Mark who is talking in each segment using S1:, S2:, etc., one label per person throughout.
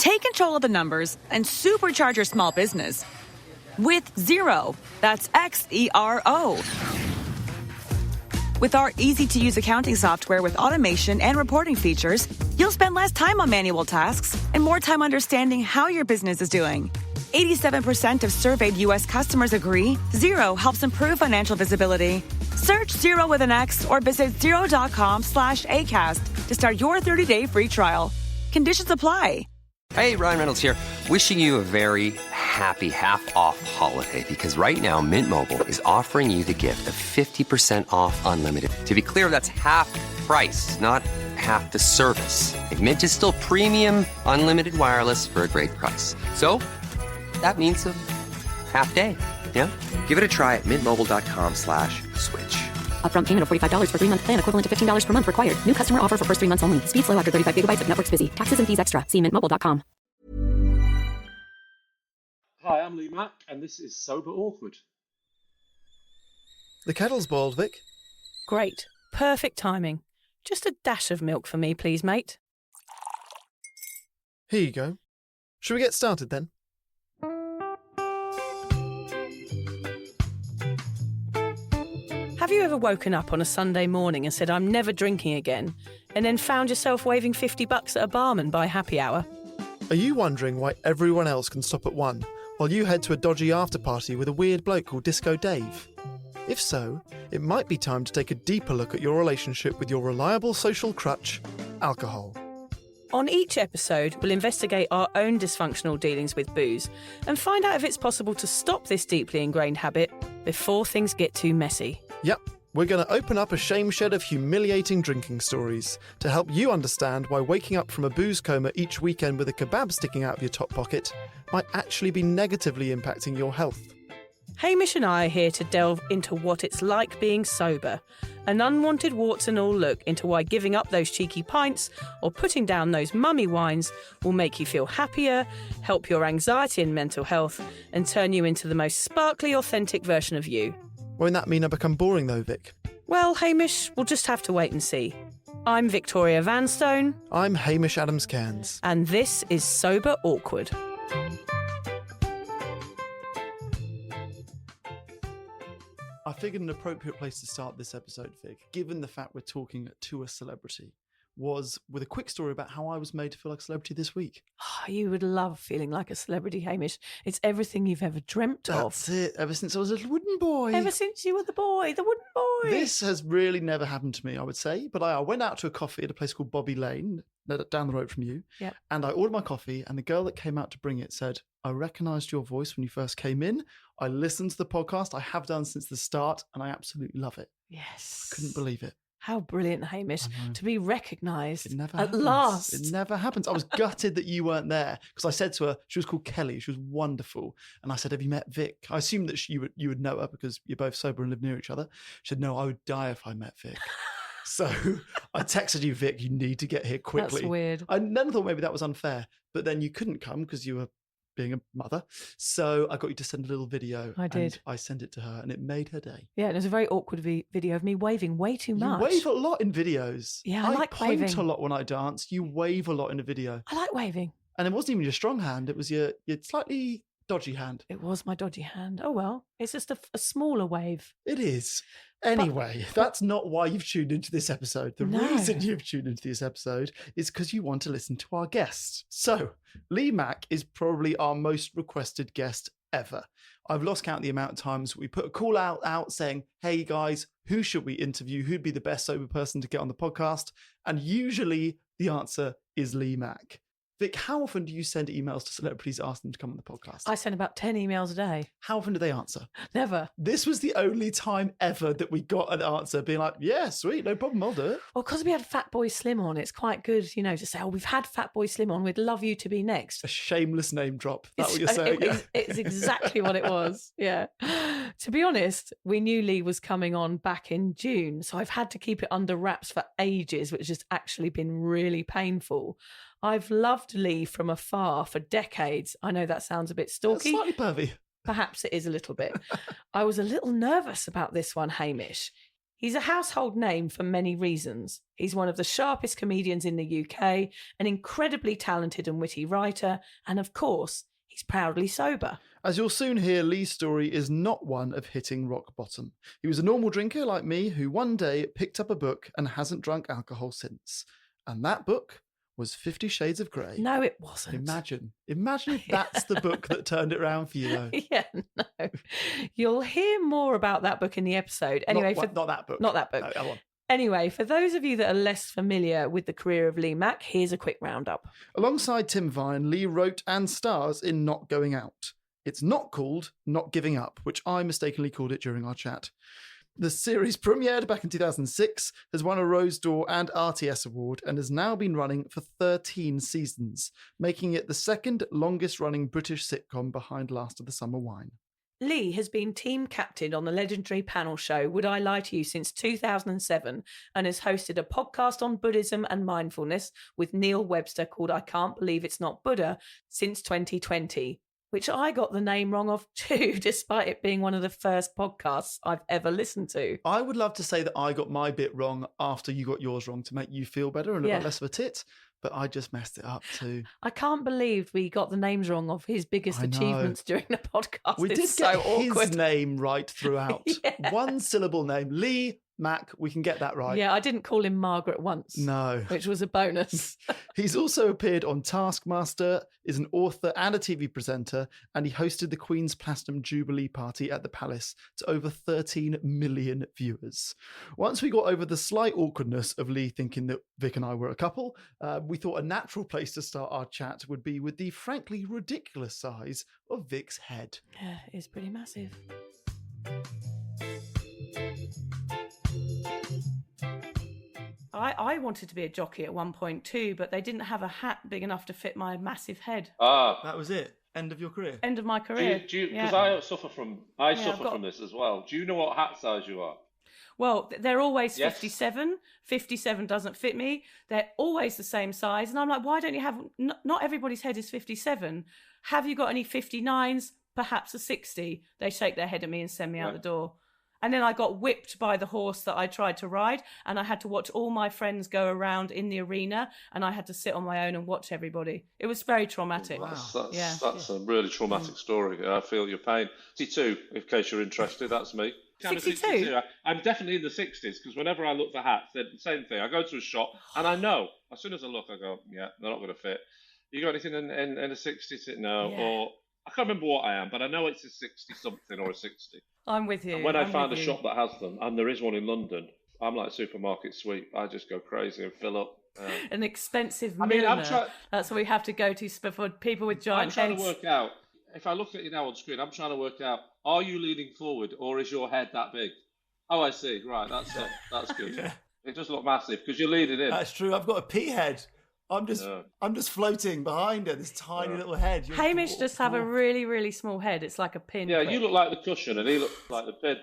S1: Take control of the numbers and supercharge your small business with Xero. That's Xero. With our easy-to-use accounting software with automation and reporting features, you'll spend less time on manual tasks and more time understanding how your business is doing. 87% of surveyed U.S. customers agree Xero helps improve financial visibility. Search Xero with an X or visit xero.com/ACAST to start your 30-day free trial. Conditions apply.
S2: Hey, Ryan Reynolds here. Wishing you a very happy half-off holiday because right now Mint Mobile is offering you the gift of 50% off unlimited. To be clear, that's half the price, not half the service. Like, Mint is still premium unlimited wireless for a great price. So that means a half day, yeah? Give it a try at mintmobile.com/switch.
S3: Upfront payment of $45 for 3-month plan, equivalent to $15 per month required. New customer offer for first 3 months only. Speed slow after 35 gigabytes if network's busy. Taxes and fees extra. See mintmobile.com.
S4: Hi, I'm Mack, and this is Sober Awkward.
S5: The kettle's boiled, Vic.
S6: Great. Perfect timing. Just a dash of milk for me, please, mate.
S5: Here you go. Shall we get started then?
S6: Have you ever woken up on a Sunday morning and said, I'm never drinking again, and then found yourself waving $50 at a barman by happy hour?
S5: Are you wondering why everyone else can stop at 1 while you head to a dodgy after-party with a weird bloke called Disco Dave? If so, it might be time to take a deeper look at your relationship with your reliable social crutch, alcohol.
S6: On each episode, we'll investigate our own dysfunctional dealings with booze and find out if it's possible to stop this deeply ingrained habit before things get too messy.
S5: Yep, we're going to open up a shame shed of humiliating drinking stories to help you understand why waking up from a booze coma each weekend with a kebab sticking out of your top pocket might actually be negatively impacting your health.
S6: Hamish and I are here to delve into what it's like being sober, an unwanted warts and all look into why giving up those cheeky pints or putting down those mummy wines will make you feel happier, help your anxiety and mental health, and turn you into the most sparkly, authentic version of you.
S5: Won't that mean I become boring though, Vic?
S6: Well, Hamish, we'll just have to wait and see. I'm Victoria Vanstone.
S5: I'm Hamish Adams-Cairns.
S6: And this is Sober Awkward.
S5: I figured an appropriate place to start this episode, Vic, given the fact we're talking to a celebrity, was with a quick story about how I was made to feel like a celebrity this week.
S6: Oh, you would love feeling like a celebrity, Hamish. It's everything you've ever dreamt of.
S5: That's it. Ever since I was a little wooden boy.
S6: Ever since you were the wooden boy.
S5: This has really never happened to me, I would say. But I went out to a coffee at a place called Bobby Lane, down the road from you.
S6: Yep.
S5: And I ordered my coffee, and the girl that came out to bring it said, I recognised your voice when you first came in. I listened to the podcast. I have done since the start, and I absolutely love it.
S6: Yes.
S5: I couldn't believe it.
S6: How brilliant, Hamish, to be recognised at
S5: happens.
S6: last.
S5: It never happens. I was gutted that you weren't there because I said to her, she was called Kelly. She was wonderful. And I said, have you met Vic? I assumed that you would know her because you're both sober and live near each other. She said, no, I would die if I met Vic. So I texted you, Vic, you need to get here quickly.
S6: That's weird.
S5: I then thought maybe that was unfair, but then you couldn't come because you were being a mother. So I got you to send a little video.
S6: I did.
S5: And I sent it to her and it made her day.
S6: Yeah, and it was a very awkward video of me waving way too much.
S5: You wave a lot in videos.
S6: Yeah, I like
S5: point
S6: waving
S5: a lot when I dance. You wave a lot in a video.
S6: I like waving.
S5: And it wasn't even your strong hand. It was your slightly dodgy hand.
S6: It was my dodgy hand. Oh, well, it's just a smaller wave.
S5: It is. Anyway, that's not why you've tuned into this episode. The reason you've tuned into this episode is because you want to listen to our guest. So, Lee Mack is probably our most requested guest ever. I've lost count the amount of times we put a call out saying, hey guys, who should we interview? Who'd be the best sober person to get on the podcast? And usually the answer is Lee Mack. Vic, how often do you send emails to celebrities asking them to come on the podcast?
S6: I send about 10 emails a day.
S5: How often do they answer?
S6: Never.
S5: This was the only time ever that we got an answer being like, yeah, sweet, no problem, I'll do it.
S6: Well, because we had Fatboy Slim on, it's quite good, to say, oh, we've had Fatboy Slim on, we'd love you to be next.
S5: A shameless name drop. That's what you're saying.
S6: It's exactly what it was. Yeah. To be honest, we knew Lee was coming on back in June, so I've had to keep it under wraps for ages, which has actually been really painful. I've loved Lee from afar for decades. I know that sounds a bit stalky.
S5: Slightly pervy.
S6: Perhaps it is a little bit. I was a little nervous about this one, Hamish. He's a household name for many reasons. He's one of the sharpest comedians in the UK, an incredibly talented and witty writer, and of course, he's proudly sober.
S5: As you'll soon hear, Lee's story is not one of hitting rock bottom. He was a normal drinker like me who one day picked up a book and hasn't drunk alcohol since. And that book was 50 Shades of Grey.
S6: No, it wasn't.
S5: Imagine if that's the book that turned it round for you, though.
S6: Yeah, no. You'll hear more about that book in the episode. Anyway,
S5: not that book.
S6: Not that book.
S5: No, go on.
S6: Anyway, for those of you that are less familiar with the career of Lee Mack, here's a quick roundup.
S5: Alongside Tim Vine, Lee wrote and stars in Not Going Out. It's not called Not Giving Up, which I mistakenly called it during our chat. The series premiered back in 2006, has won a Rose d'Or and RTS award, and has now been running for 13 seasons, making it the second longest running British sitcom behind Last of the Summer Wine.
S6: Lee has been team captain on the legendary panel show Would I Lie to You since 2007 and has hosted a podcast on Buddhism and mindfulness with Neil Webster called I Can't Believe It's Not Buddha since 2020, which I got the name wrong of too, despite it being one of the first podcasts I've ever listened to.
S5: I would love to say that I got my bit wrong after you got yours wrong to make you feel better and look like less of a tit, but I just messed it up too.
S6: I can't believe we got the names wrong of his biggest achievements during the podcast.
S5: We did get his name right throughout.
S6: Yeah.
S5: One syllable name. Lee Mack, we can get that right.
S6: Yeah, I didn't call him Margaret once.
S5: No.
S6: Which was a bonus.
S5: He's also appeared on Taskmaster, is an author and a TV presenter, and he hosted the Queen's Platinum Jubilee party at the Palace to over 13 million viewers. Once we got over the slight awkwardness of Lee thinking that Vic and I were a couple, we thought a natural place to start our chat would be with the frankly ridiculous size of Vic's head.
S6: Yeah, it's pretty massive. I wanted to be a jockey at one point too, but they didn't have a hat big enough to fit my massive head.
S5: That was it. End of your career.
S6: End of my career.
S4: Because I suffer from this as well. Do you know what hat size you are?
S6: Well, they're always
S4: Yes.
S6: 57. 57 doesn't fit me. They're always the same size. And I'm like, why don't you have... Not everybody's head is 57. Have you got any 59s? Perhaps a 60. They shake their head at me and send me out the door. And then I got whipped by the horse that I tried to ride, and I had to watch all my friends go around in the arena, and I had to sit on my own and watch everybody. It was very traumatic.
S4: That's a really traumatic story. I feel your pain. 62, in case you're interested, that's me.
S6: 62?
S4: I'm definitely in the 60s, because whenever I look for hats, they're the same thing. I go to a shop, and I know, as soon as I look, I go, yeah, they're not going to fit. You got anything in the 60s? No.
S6: Yeah.
S4: Or I can't remember what I am, but I know it's a 60-something or a 60.
S6: I'm with you.
S4: And when I find a shop that has them, and there is one in London, I'm like supermarket sweep. I just go crazy and fill up.
S6: An expensive milliner. That's what we have to go to for people with giant heads.
S4: I'm trying to work out, if I look at you now on screen, I'm trying to work out, are you leaning forward or is your head that big? Oh, I see. Right, that's good. Yeah. It does look massive because you're leaning in.
S5: That's true. I've got a pea head. I'm just floating behind her, this tiny little head.
S6: Hamish just have a really, really small head. It's like a pin.
S4: Yeah, you look like the cushion and he looks like the pin.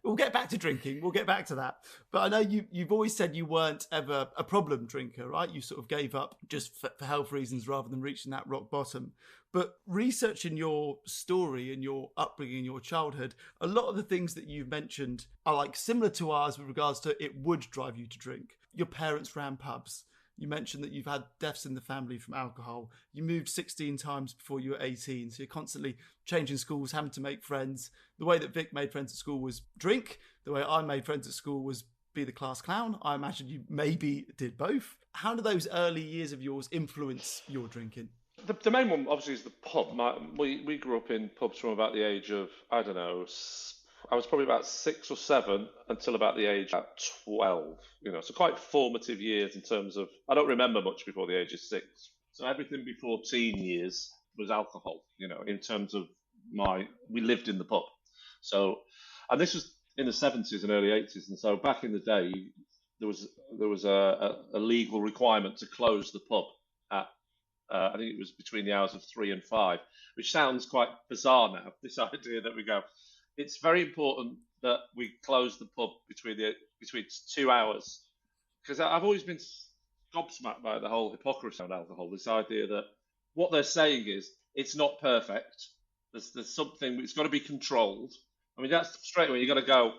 S5: We'll get back to drinking. We'll get back to that. But I know you've always said you weren't ever a problem drinker, right? You sort of gave up just for health reasons rather than reaching that rock bottom. But researching your story and your upbringing, your childhood, a lot of the things that you've mentioned are like similar to ours with regards to it would drive you to drink. Your parents ran pubs. You mentioned that you've had deaths in the family from alcohol. You moved 16 times before you were 18. So you're constantly changing schools, having to make friends. The way that Vic made friends at school was drink. The way I made friends at school was be the class clown. I imagine you maybe did both. How do those early years of yours influence your drinking?
S4: The main one, obviously, is the pub. We grew up in pubs from about the age of, I don't know, I was probably about 6 or 7 until about the age of 12. So quite formative years in terms of, I don't remember much before the age of 6. So everything before teen years was alcohol, in terms of we lived in the pub. So, and this was in the 70s and early 80s. And so back in the day, there was a legal requirement to close the pub at, I think it was between the hours of 3 and 5, which sounds quite bizarre now, this idea that we go, it's very important that we close the pub between 2 hours, because I've always been gobsmacked by the whole hypocrisy of alcohol. This idea that what they're saying is it's not perfect. There's something, it's got to be controlled. I mean, that's straight away. You got to go.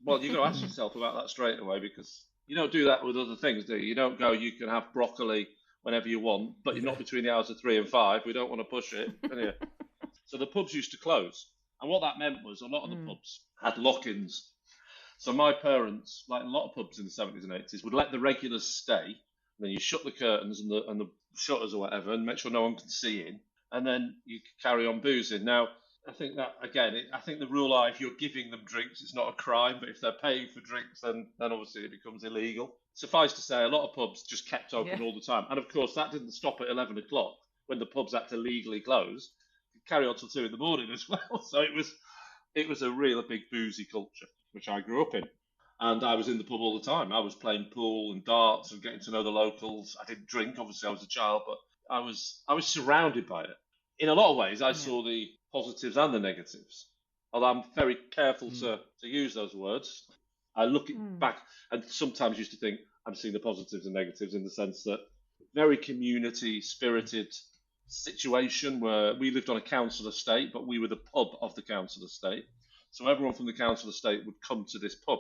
S4: Well, you've got to ask yourself about that straight away, because you don't do that with other things, do you? You don't go, you can have broccoli whenever you want, but you're not between the hours of 3 and 5. We don't want to push it, can you? So the pubs used to close. And what that meant was a lot of the pubs had lock-ins. So my parents, like a lot of pubs in the 70s and 80s, would let the regulars stay. And then you shut the curtains and the shutters or whatever and make sure no one can see in. And then you carry on boozing. Now, I think that, again, I think the rule are if you're giving them drinks, it's not a crime. But if they're paying for drinks, then obviously it becomes illegal. Suffice to say, a lot of pubs just kept open all the time. And of course, that didn't stop at 11 o'clock when the pubs had to legally close. It carry on till 2 in the morning as well. So it was a real big boozy culture, which I grew up in. And I was in the pub all the time. I was playing pool and darts and getting to know the locals. I didn't drink, obviously I was a child, but I was surrounded by it. In a lot of ways, I saw the positives and the negatives. Although I'm very careful to use those words. I look back and sometimes used to think I'm seeing the positives and negatives, in the sense that very community-spirited situation where we lived on a council estate, but we were the pub of the council estate. So everyone from the council estate would come to this pub.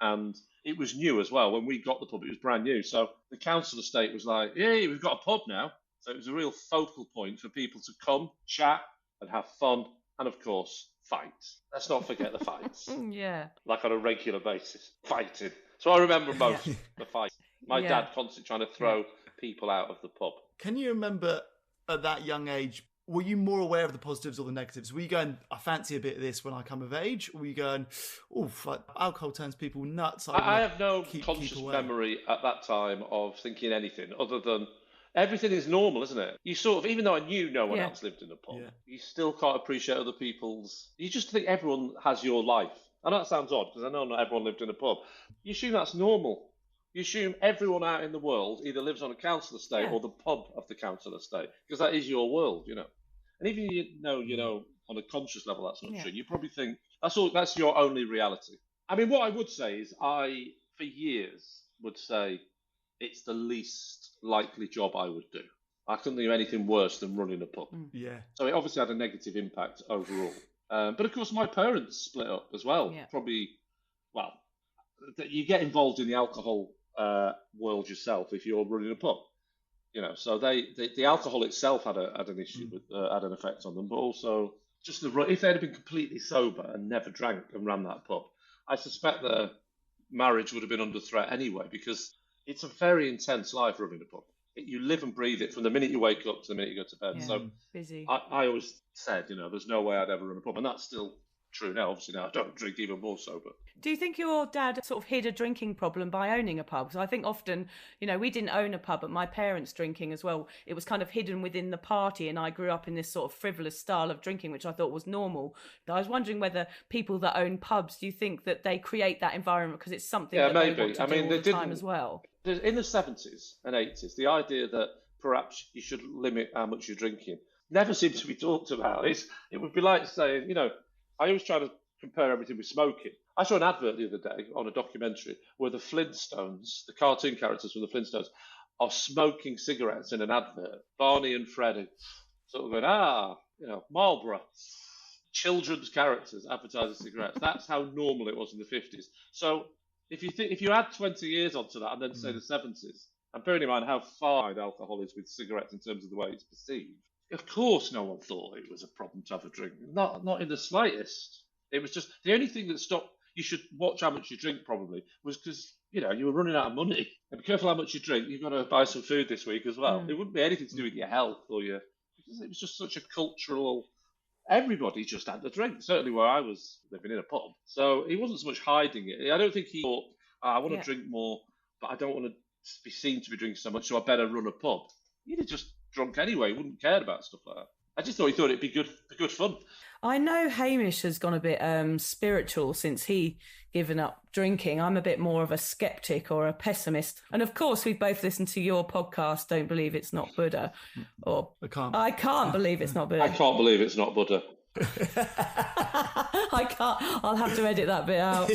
S4: And it was new as well. When we got the pub, it was brand new. So the council estate was like, hey, we've got a pub now. So it was a real focal point for people to come, chat, and have fun, and of course, fight. Let's not forget the fights.
S6: Yeah.
S4: Like on a regular basis, fighting. So I remember most the fights. My dad constantly trying to throw people out of the pub.
S5: Can you remember at that young age, were you more aware of the positives or the negatives? Were you going, I fancy a bit of this when I come of age? Or were you going, like alcohol turns people nuts?
S4: I have no conscious memory at that time of thinking anything other than everything is normal, isn't it? You sort of, even though I knew no one else lived in a pub, you still can't appreciate other people's. You just think everyone has your life. I know that sounds odd, because I know not everyone lived in a pub. You assume that's normal. You assume everyone out in the world either lives on a council estate or the pub of the council estate, because that is your world, you know. And even you know, on a conscious level, that's not true. You probably think that's your only reality. I mean, what I would say is I, for years, would say it's the least likely job I would do. I couldn't think of anything worse than running a pub.
S5: Yeah.
S4: So it obviously had a negative impact overall. But of course, my parents split up as well. Yeah. Probably, well, you get involved in the alcohol world yourself if you're running a pub. You know, so the alcohol itself had an issue with had an effect on them, but also just if they'd have been completely sober and never drank and ran that pub, I suspect their marriage would have been under threat anyway, because it's a very intense life running a pub. You live and breathe it from the minute you wake up to the minute you go to bed. So
S6: busy.
S4: I always said, you know, there's no way I'd ever run a pub, and that's still true now. Obviously now I don't drink even more sober.
S6: Do you think your dad sort of hid a drinking problem by owning a pub? Because I think often, you know, we didn't own a pub, but my parents drinking as well, it was kind of hidden within the party, and I grew up in this sort of frivolous style of drinking, which I thought was normal. I was wondering whether people that own pubs, do you think that they create that environment because it's something that they want to do all the time as well?
S4: In the 70s and 80s, the idea that perhaps you should limit how much you're drinking never seemed to be talked about. It would be like saying, you know, I always try to compare everything with smoking. I saw an advert the other day on a documentary where the Flintstones, the cartoon characters from the Flintstones, are smoking cigarettes in an advert. Barney and Freddy sort of going, you know, Marlboro. Children's characters advertising cigarettes. That's how normal it was in the 50s. So if you add 20 years onto that and then say the 70s, and bearing in mind how far alcohol is with cigarettes in terms of the way it's perceived, of course no one thought it was a problem to have a drink. Not in the slightest. It was just the only thing that stopped you should watch how much you drink probably was because, you know, you were running out of money. And be careful how much you drink. You've got to buy some food this week as well. It wouldn't be anything to do with your health because it was just such a cultural. Everybody just had the drink. Certainly where I was living in a pub. So he wasn't so much hiding it. I don't think he thought, I want to drink more, but I don't want to be seen to be drinking so much, so I better run a pub. He'd have just drunk anyway. He wouldn't care about stuff like that. I just thought he thought it'd be good fun.
S6: I know Hamish has gone a bit spiritual since he given up drinking. I'm a bit more of a skeptic or a pessimist. And of course, we've both listened to your podcast, Don't Believe It's Not Buddha. Or I can't believe it's not Buddha.
S4: I can't believe it's not Buddha.
S6: I can't. I'll have to edit that bit out.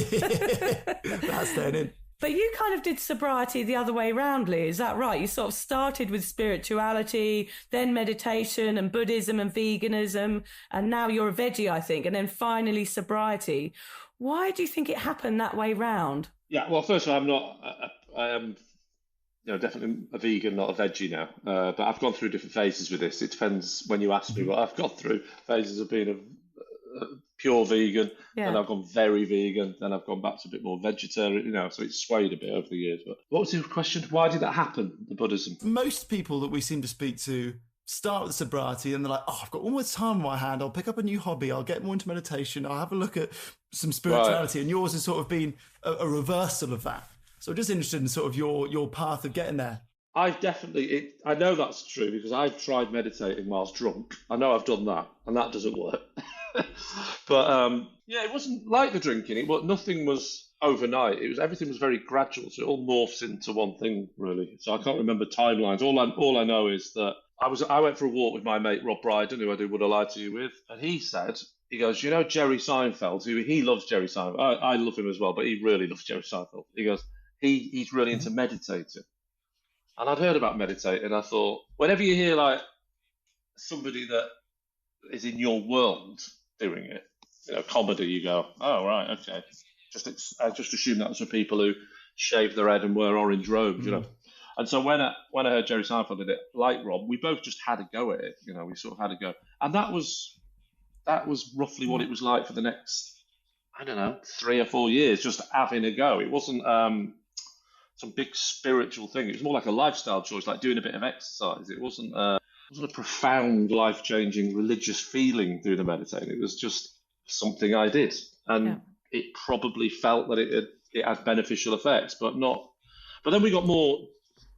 S5: That's staying in.
S6: But you kind of did sobriety the other way round, Lee. Is that right? You sort of started with spirituality, then meditation and Buddhism and veganism, and now you're a veggie, I think, and then finally sobriety. Why do you think it happened that way round?
S4: Yeah, well, first of all, I am, definitely a vegan, not a veggie now. But I've gone through different phases with this. It depends when you ask me what I've gone through. Phases of being a pure vegan, then I've gone very vegan, then I've gone back to a bit more vegetarian, so it's swayed a bit over the years. But what was your question? Why did that happen, the Buddhism?
S5: Most people that we seem to speak to start with sobriety and they're like, I've got all this time on my hand, I'll pick up a new hobby, I'll get more into meditation, I'll have a look at some spirituality. Right. And yours has sort of been a reversal of that. So I'm just interested in sort of your path of getting there.
S4: I know that's true because I've tried meditating whilst drunk. I know I've done that, and that doesn't work. But it wasn't like the drinking. Nothing was overnight. Everything was very gradual, so it all morphs into one thing, really. So I can't remember timelines. All I know is that I went for a walk with my mate Rob Brydon, who I do Would I Lie to You with, and he goes, Jerry Seinfeld, he loves Jerry Seinfeld. I love him as well, but he really loves Jerry Seinfeld. He goes, he's really into meditating. And I'd heard about meditating, and I thought, whenever you hear like somebody that is in your world doing it, comedy, you go, oh right, okay. I just assume that's for people who shave their head and wear orange robes, And so when I heard Jerry Seinfeld did it, like Rob, we both just had a go at it. We sort of had a go, and that was roughly what it was like for the next, 3 or 4 years, just having a go. It wasn't some big spiritual thing. It was more like a lifestyle choice, like doing a bit of exercise. It wasn't a profound, life-changing religious feeling doing the meditating. It was just something I did, and it probably felt that it had beneficial effects, but not. But then we got more.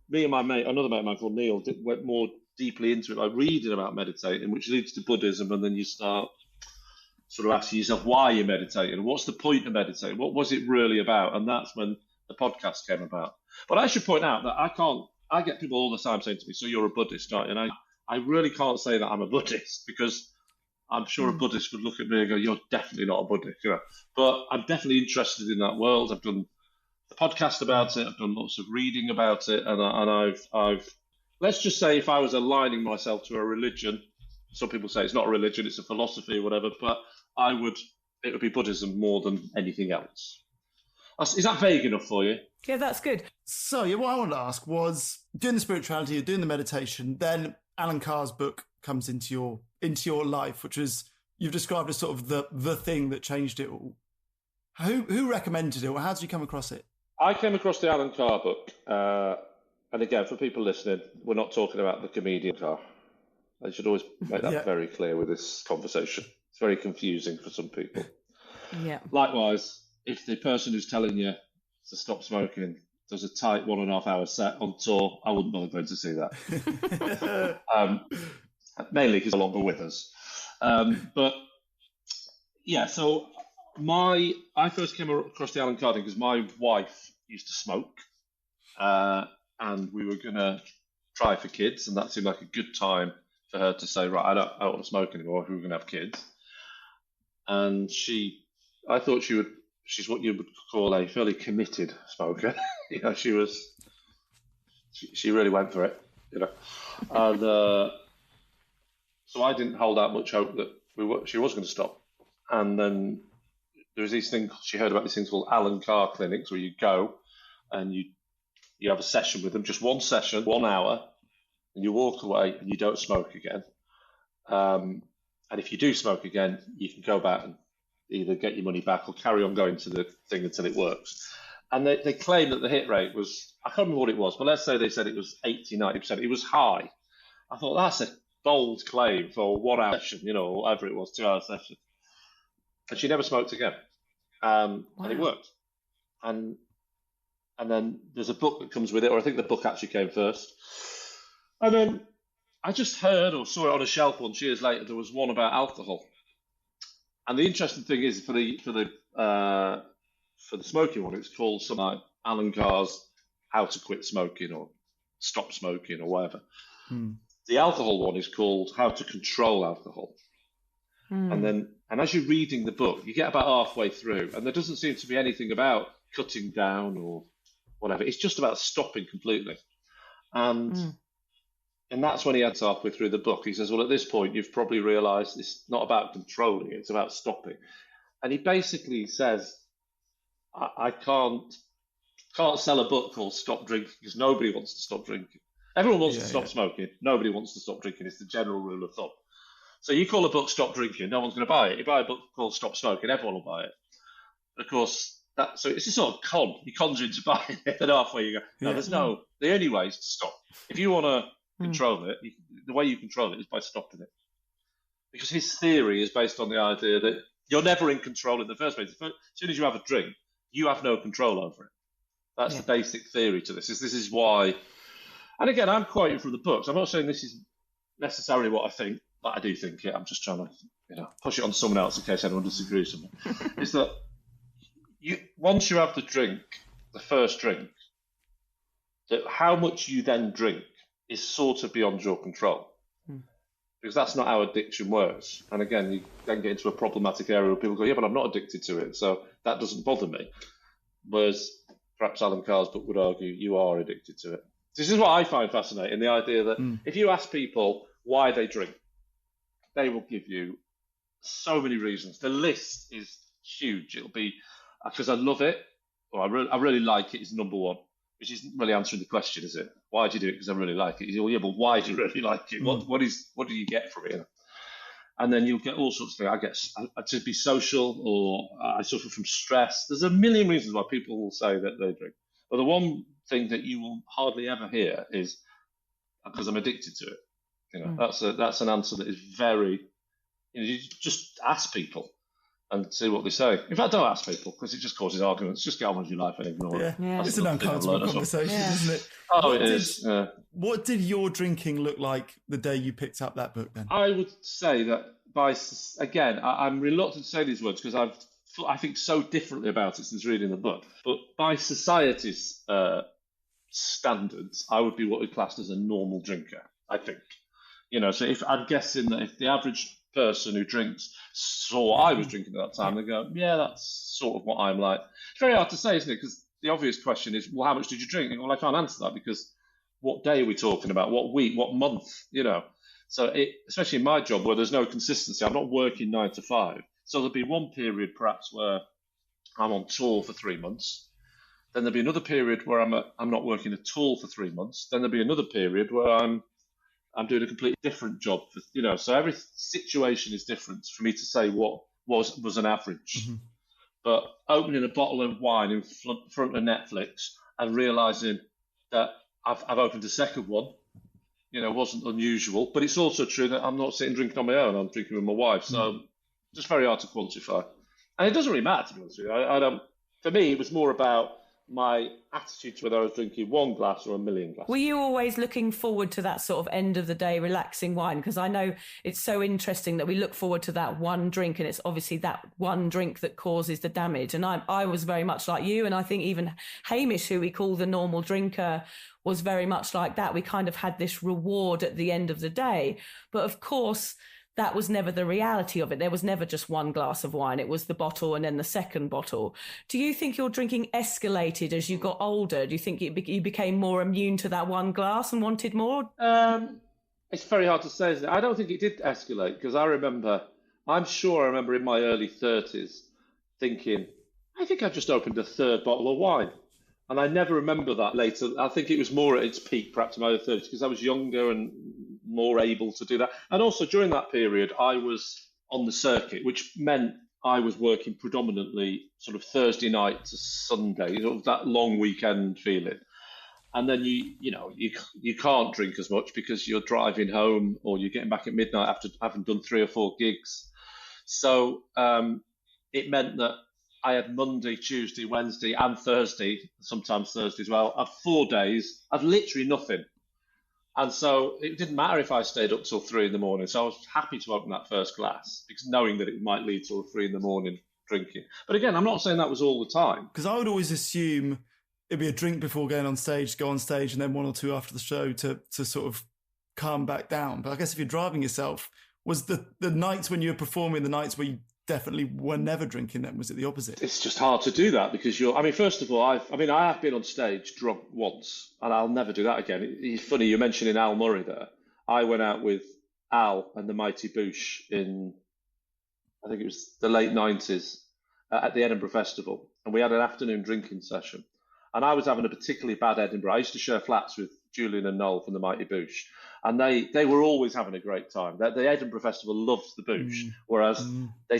S4: Me and my mate, another mate of mine called Neil, went more deeply into it by reading about meditating, which leads to Buddhism, and then you start sort of asking yourself why you're meditating and what's the point of meditating, what was it really about, and that's when the podcast came about. But I should point out that I get people all the time saying to me, so you're a Buddhist, aren't you? And I really can't say that I'm a Buddhist, because I'm sure a Buddhist would look at me and go, you're definitely not a Buddhist. But I'm definitely interested in that world. I've done the podcast about it, I've done lots of reading about it, and I've let's just say if I was aligning myself to a religion, some people say it's not a religion, it's a philosophy or whatever, but it would be Buddhism more than anything else. Is that vague enough for you?
S6: Yeah, that's good.
S5: So what I wanted to ask was, doing the spirituality, doing the meditation, then Alan Carr's book comes into your life, which is, you've described as sort of the thing that changed it all. Who recommended it, or how did you come across it?
S4: I came across the Alan Carr book, and again, for people listening, we're not talking about the comedian Carr. I should always make that very clear with this conversation. It's very confusing for some people.
S6: Yeah.
S4: Likewise, if the person who's telling you to stop smoking does a tight 1.5 hour set on tour, I wouldn't bother going to see that. Mainly because they're no longer with us. But yeah, so I first came across the Alan Carr because my wife used to smoke, and we were going to try for kids, and that seemed like a good time for her to say, right, I don't want to smoke anymore if we were going to have kids. And I thought she's what you would call a fairly committed smoker. She really went for it, and so I didn't hold out much hope that she was going to stop. And then there was these things, she heard about these things called Alan Carr clinics, where you go and you have a session with them, just one session, 1 hour, and you walk away and you don't smoke again. And if you do smoke again, you can go back and either get your money back or carry on going to the thing until it works. And they claim that the hit rate was, I can't remember what it was, but let's say they said it was 80, 90%. It was high. I thought, that's a bold claim for a 1 hour session, or whatever it was, 2 hour session. And she never smoked again. And it worked. And then there's a book that comes with it, or I think the book actually came first. And then I just heard or saw it on a shelf once years later, there was one about alcohol. And the interesting thing is, for the smoking one, it's called something like Alan Carr's How to Quit Smoking or Stop Smoking or whatever. The alcohol one is called How to Control Alcohol. And as you're reading the book, you get about halfway through, and there doesn't seem to be anything about cutting down or whatever. It's just about stopping completely. And that's when he adds halfway through the book. He says, well, at this point, you've probably realised it's not about controlling, it's about stopping. and he basically says, I can't sell a book called Stop Drinking because nobody wants to stop drinking. Everyone wants to stop smoking. Nobody wants to stop drinking. It's the general rule of thumb. So you call a book Stop Drinking, no one's going to buy it. You buy a book called Stop Smoking, everyone will buy it. Of course, so it's a sort of con. He cons you into buying it, and halfway you go, no, the only way is to stop. If you want to control it, the way you control it is by stopping it. Because his theory is based on the idea that you're never in control in the first place. As soon as you have a drink, you have no control over it. That's the basic theory to this. This is why, and again, I'm quoting from the books. I'm not saying this is necessarily what I think, but I do think it. I'm just trying to, push it on someone else in case anyone disagrees with me. Is that once you have the drink, the first drink, that how much you then drink is sort of beyond your control. Because that's not how addiction works. And again, you then get into a problematic area where people go, yeah, but I'm not addicted to it, so that doesn't bother me. Whereas perhaps Alan Carr's book would argue you are addicted to it. This is what I find fascinating, the idea that if you ask people why they drink, they will give you so many reasons. The list is huge. It'll be because I love it, or I really like it is number one, which isn't really answering the question, is it? Why do you do it? Because I really like it. Well, yeah, but why do you really like it? What do you get from it? And then you'll get all sorts of things. I to be social, or I suffer from stress. There's a million reasons why people will say that they drink. But the one thing that you will hardly ever hear is because I'm addicted to it. That's an answer that is very. You just ask people and see what they say. In fact, don't ask people because it just causes arguments. Just get on with your life and ignore it.
S5: It's an uncomfortable conversation, isn't it?
S4: Oh, it is.
S5: What did your drinking look like the day you picked up that book then?
S4: I would say that I'm reluctant to say these words because I think so differently about it since reading the book. But by society's standards, I would be what we classed as a normal drinker, I think. So if I'm guessing that if the average person who drinks saw what I was drinking at that time, they go, yeah, that's sort of what I'm like. It's very hard to say, isn't it? Because the obvious question is, well, how much did you drink? Well, I can't answer that because what day are we talking about? What week? What month? So especially in my job where there's no consistency, I'm not working 9 to 5. So there'll be one period perhaps where I'm on tour for 3 months. Then there'll be another period where I'm not working at all for 3 months. Then there'll be another period where I'm doing a completely different job. So every situation is different for me to say what was an average. Mm-hmm. But opening a bottle of wine in front of Netflix and realising that I've opened a second one, wasn't unusual. But it's also true that I'm not sitting drinking on my own. I'm drinking with my wife. So just very hard to quantify. And it doesn't really matter, to be honest with you. I don't. For me, it was more about my attitude to whether I was drinking one glass or a million glasses.
S6: Were you always looking forward to that sort of end of the day relaxing wine? Because I know it's so interesting that we look forward to that one drink, and it's obviously that one drink that causes the damage. And I was very much like you, and I think even Hamish, who we call the normal drinker, was very much like that. We kind of had this reward at the end of the day. But of course, that was never the reality of it. There was never just one glass of wine. It was the bottle and then the second bottle. Do you think your drinking escalated as you got older? Do you think you became more immune to that one glass and wanted more?
S4: It's very hard to say, isn't it? I don't think it did escalate because I'm sure I remember in my early 30s thinking, I think I've just opened a third bottle of wine. And I never remember that later. I think it was more at its peak, perhaps in my early 30s, because I was younger and more able to do that. And also during that period, I was on the circuit, which meant I was working predominantly sort of Thursday night to Sunday, sort of that long weekend feeling. And then you can't drink as much because you're driving home or you're getting back at midnight after having done 3 or 4 gigs. So it meant that I had Monday, Tuesday, Wednesday and Thursday, sometimes Thursday as well. I had 4 days. I had literally nothing. And so it didn't matter if I stayed up till 3 in the morning. So I was happy to open that first glass because knowing that it might lead till 3 in the morning drinking. But again, I'm not saying that was all the time.
S5: Because I would always assume it'd be a drink before going on stage, go on stage, and then 1 or 2 after the show to sort of calm back down. But I guess if you're driving yourself, was the nights when you were performing the nights where you definitely were never drinking then? Was it the opposite?
S4: It's just hard to do that because first of all, I have been on stage drunk once and I'll never do that again. It's funny, you're mentioning Al Murray there. I went out with Al and the Mighty Boosh in, I think it was the late 90s. at the Edinburgh Festival, and we had an afternoon drinking session. And I was having a particularly bad Edinburgh. I used to share flats with Julian and Noel from the Mighty Boosh, and they were always having a great time. The Edinburgh Festival loved the Boosh, whereas they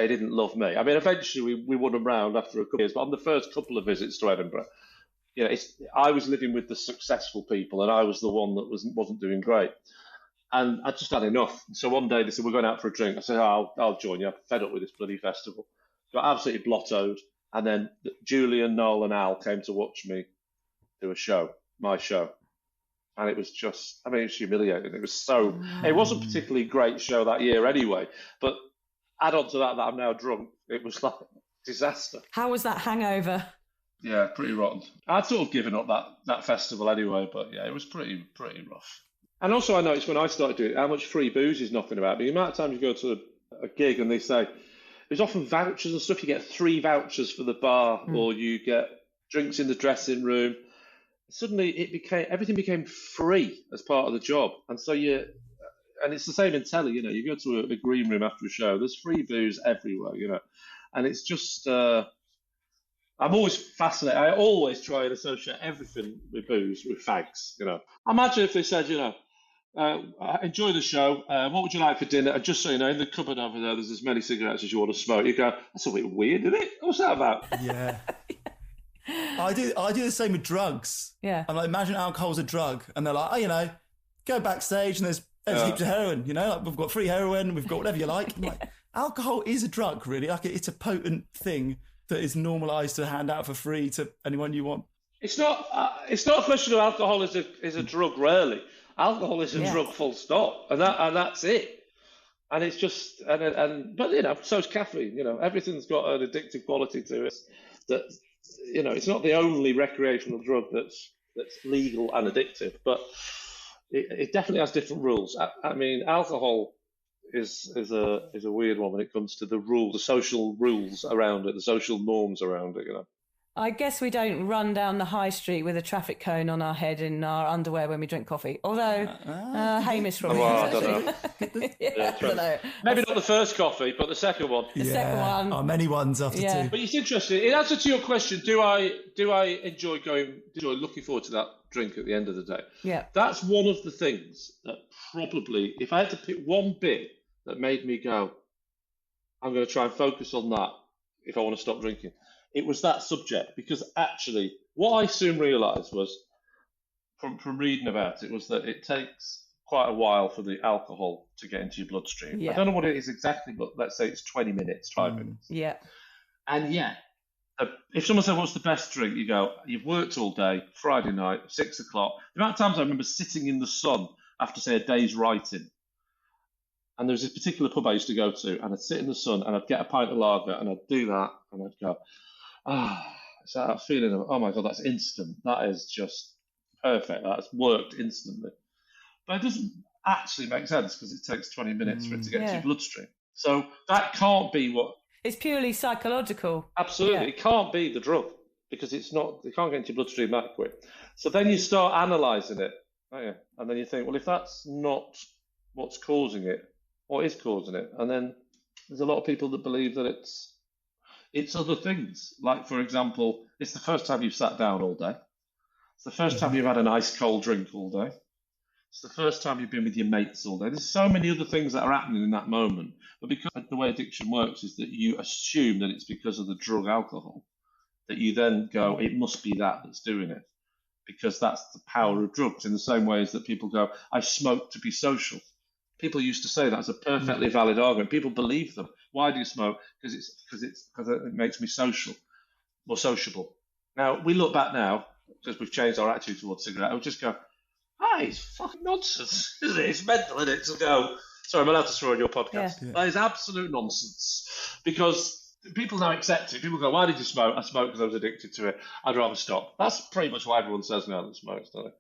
S4: didn't love me. I mean, eventually we won them round after a couple of years, but on the first couple of visits to Edinburgh, I was living with the successful people, and I was the one that wasn't doing great. And I just had enough. So one day they said, we're going out for a drink. I said, I'll join you. I'm fed up with this bloody festival. Got absolutely blottoed. And then Julian, Noel, and Al came to watch me do a show, my show. And it was just, it was humiliating. It wasn't a particularly great show that year anyway. But add on to that I'm now drunk. It was like disaster.
S7: How was that hangover?
S4: Yeah, pretty rotten. I'd sort of given up that festival anyway, but yeah, it was pretty rough. And also I noticed when I started doing it, how much free booze is knocking about. The amount of times you go to a gig and they say, there's often vouchers and stuff. You get 3 vouchers for the bar, or you get drinks in the dressing room. Suddenly, everything became free as part of the job, and so and it's the same in telly. You go to a green room after a show. There's free booze everywhere, and it's just. I'm always fascinated. I always try and associate everything with booze with fags. Imagine if they said, enjoy the show. What would you like for dinner? And just so you know, in the cupboard over there, there's as many cigarettes as you want to smoke. You go, that's a bit weird, isn't it? What's that about?
S8: Yeah. I do the same with drugs.
S7: Yeah.
S8: I'm like, imagine alcohol's a drug. And they're like, go backstage and there's heaps of heroin, like we've got free heroin, we've got whatever you like. I'm like, alcohol is a drug, really. Like it's a potent thing that is normalised to hand out for free to anyone you want.
S4: It's not a question of alcohol is a drug, really. Alcohol is a drug, full stop, and that's it. And it's just, but so's caffeine. Everything's got an addictive quality to it. That it's not the only recreational drug that's legal and addictive, but it definitely has different rules. I mean, alcohol is a weird one when it comes to the social rules around it, the social norms around it.
S7: I guess we don't run down the high street with a traffic cone on our head in our underwear when we drink coffee. Although Hamish probably
S4: I
S7: does,
S4: don't know.
S7: I don't know.
S4: Maybe not the first coffee, but the second one.
S7: The second one.
S8: Oh, many ones after 2.
S4: But it's interesting. In answer to your question, do I enjoy looking forward to that drink at the end of the day?
S7: Yeah.
S4: That's one of the things that probably, if I had to pick one bit that made me go, I'm going to try and focus on that if I want to stop drinking, it was that subject. Because actually, what I soon realised was, from reading about it, was that it takes quite a while for the alcohol to get into your bloodstream.
S7: Yeah.
S4: I don't know what it is exactly, but let's say it's 20 minutes, 5 minutes.
S7: Yeah.
S4: And if someone said, what's the best drink? You go, you've worked all day, Friday night, 6 o'clock. The amount of times I remember sitting in the sun after, say, a day's writing. And there was this particular pub I used to go to, and I'd sit in the sun and I'd get a pint of lager and I'd do that and I'd go, it's that feeling of, oh my God, that's instant. That is just perfect. That's worked instantly. But it doesn't actually make sense because it takes 20 minutes for it to get into your bloodstream. So that can't be what...
S7: It's purely psychological.
S4: Absolutely.
S7: Yeah.
S4: It can't be the drug because it can't get into your bloodstream that quick. So then you start analysing it, don't you? And then you think, well, if that's not what's causing it, what is causing it? And then there's a lot of people that believe that it's other things. Like, for example, it's the first time you've sat down all day. It's the first time you've had an ice cold drink all day. It's the first time you've been with your mates all day. There's so many other things that are happening in that moment. But because the way addiction works is that you assume that it's because of the drug alcohol, that you then go, it must be that's doing it. Because that's the power of drugs, in the same way as that people go, I smoke to be social. People used to say that's a perfectly valid argument. People believe them. Why do you smoke? Because it makes me social, more sociable. Now, we look back now, because we've changed our attitude towards cigarette, we just go, it's fucking nonsense, isn't it? It's mental, isn't it? To go, sorry, I'm allowed to swear on your podcast. Yeah. That is absolute nonsense. Because people now accept it. People go, why did you smoke? I smoked because I was addicted to it. I'd rather stop. That's pretty much what everyone says now that smokes, don't they?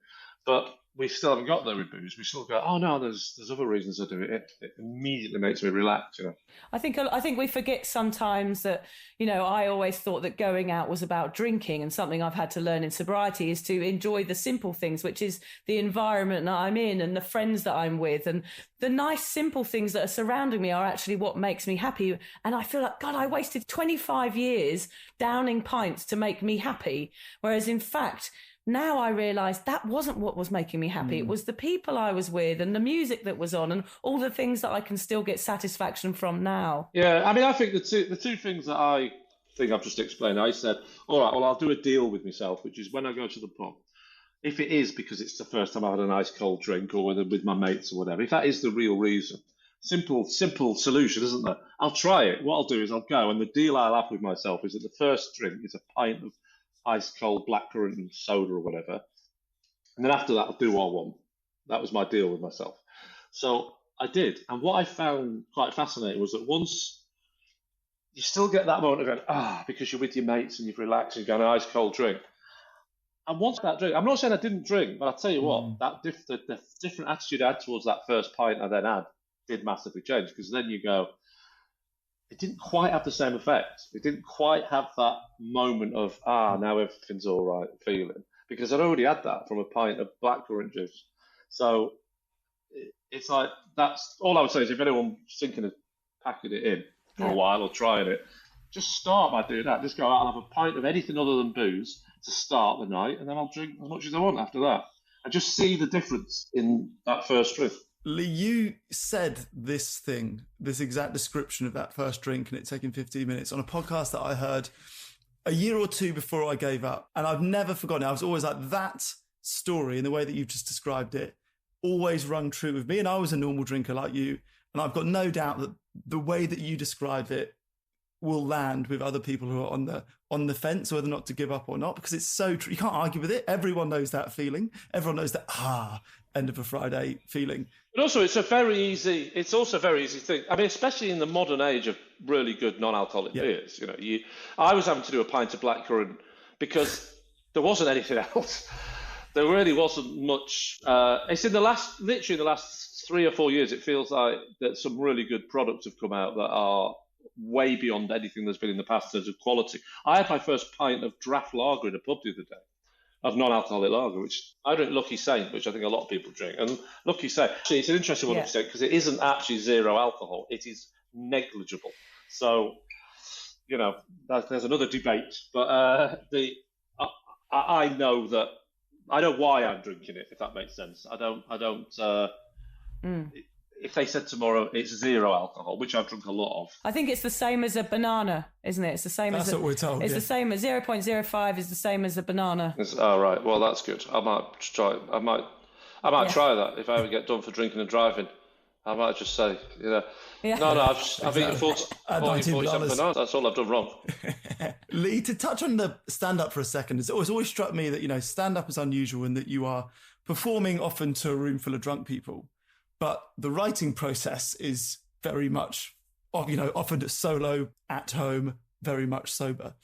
S4: But we still haven't got there with booze. We still go, oh no, there's other reasons I do it. It immediately makes me relax, you know.
S7: I think we forget sometimes that, you know, I always thought that going out was about drinking, and something I've had to learn in sobriety is to enjoy the simple things, which is the environment that I'm in and the friends that I'm with, and the nice simple things that are surrounding me are actually what makes me happy. And I feel like, God, I wasted 25 years downing pints to make me happy. Whereas in fact, now I realise that wasn't what was making me happy. It was the people I was with and the music that was on and all the things that I can still get satisfaction from now.
S4: Yeah, I mean, I think the two things that I think I've just explained, I said, all right, well, I'll do a deal with myself, which is when I go to the pub, if it is because it's the first time I've had a nice cold drink or with my mates or whatever, if that is the real reason, simple solution, isn't there? I'll try it. What I'll do is I'll go, and the deal I'll have with myself is that the first drink is a pint of ice cold blackcurrant and soda or whatever, and then after that I'll do what I want. That was my deal with myself. So I did, and what I found quite fascinating was that once you still get that moment of going, because you're with your mates and you've relaxed and you've got an ice cold drink, and once that drink, I'm not saying I didn't drink, but I'll tell you what, the different attitude I had towards that first pint I then had did massively change, because then you go, it didn't quite have the same effect. It didn't quite have that moment of, now everything's all right feeling, because I'd already had that from a pint of blackcurrant juice. So it's like, that's all I would say is if anyone's thinking of packing it in for a while or trying it, just start by doing that. Just go out and have a pint of anything other than booze to start the night, and then I'll drink as much as I want after that. And just see the difference in that first drink.
S8: Lee, you said this exact description of that first drink and it taking 15 minutes on a podcast that I heard a year or two before I gave up. And I've never forgotten it. I was always like, that story and the way that you've just described it always rung true with me. And I was a normal drinker like you. And I've got no doubt that the way that you describe it will land with other people who are on the fence, whether or not to give up or not, because it's so true. You can't argue with it. Everyone knows that feeling. Everyone knows that, end of a Friday feeling.
S4: But also, it's also a very easy thing. I mean, especially in the modern age of really good non-alcoholic beers. You know, I was having to do a pint of blackcurrant because there wasn't anything else. There really wasn't much. It's literally in the last 3 or 4 years, it feels like that some really good products have come out that are way beyond anything that's been in the past in terms of quality. I had my first pint of draft lager in a pub the other day, of non-alcoholic lager, which I drink Lucky Saint, which I think a lot of people drink. And Lucky Saint, actually, it's an interesting one, Lucky Saint, because it isn't actually zero alcohol. It is negligible. So, you know, there's another debate. But I know that, I know why I'm drinking it, if that makes sense. I don't. If they said tomorrow it's zero alcohol, which I've drunk a lot of.
S7: I think it's the same as a banana, isn't it? It's the same
S8: That's
S7: as
S8: what we're told.
S7: It's the same as 0.05 is the same as a banana.
S4: Right. Well, that's good. I might try. I might try that if I ever get done for drinking and driving. I might just say, you know, no, I've eaten 47 bananas. That's all I've done wrong.
S8: Lee, to touch on the stand-up for a second, it's always struck me that, you know, stand-up is unusual in that you are performing often to a room full of drunk people. But the writing process is very much, you know, often solo, at home, very much sober.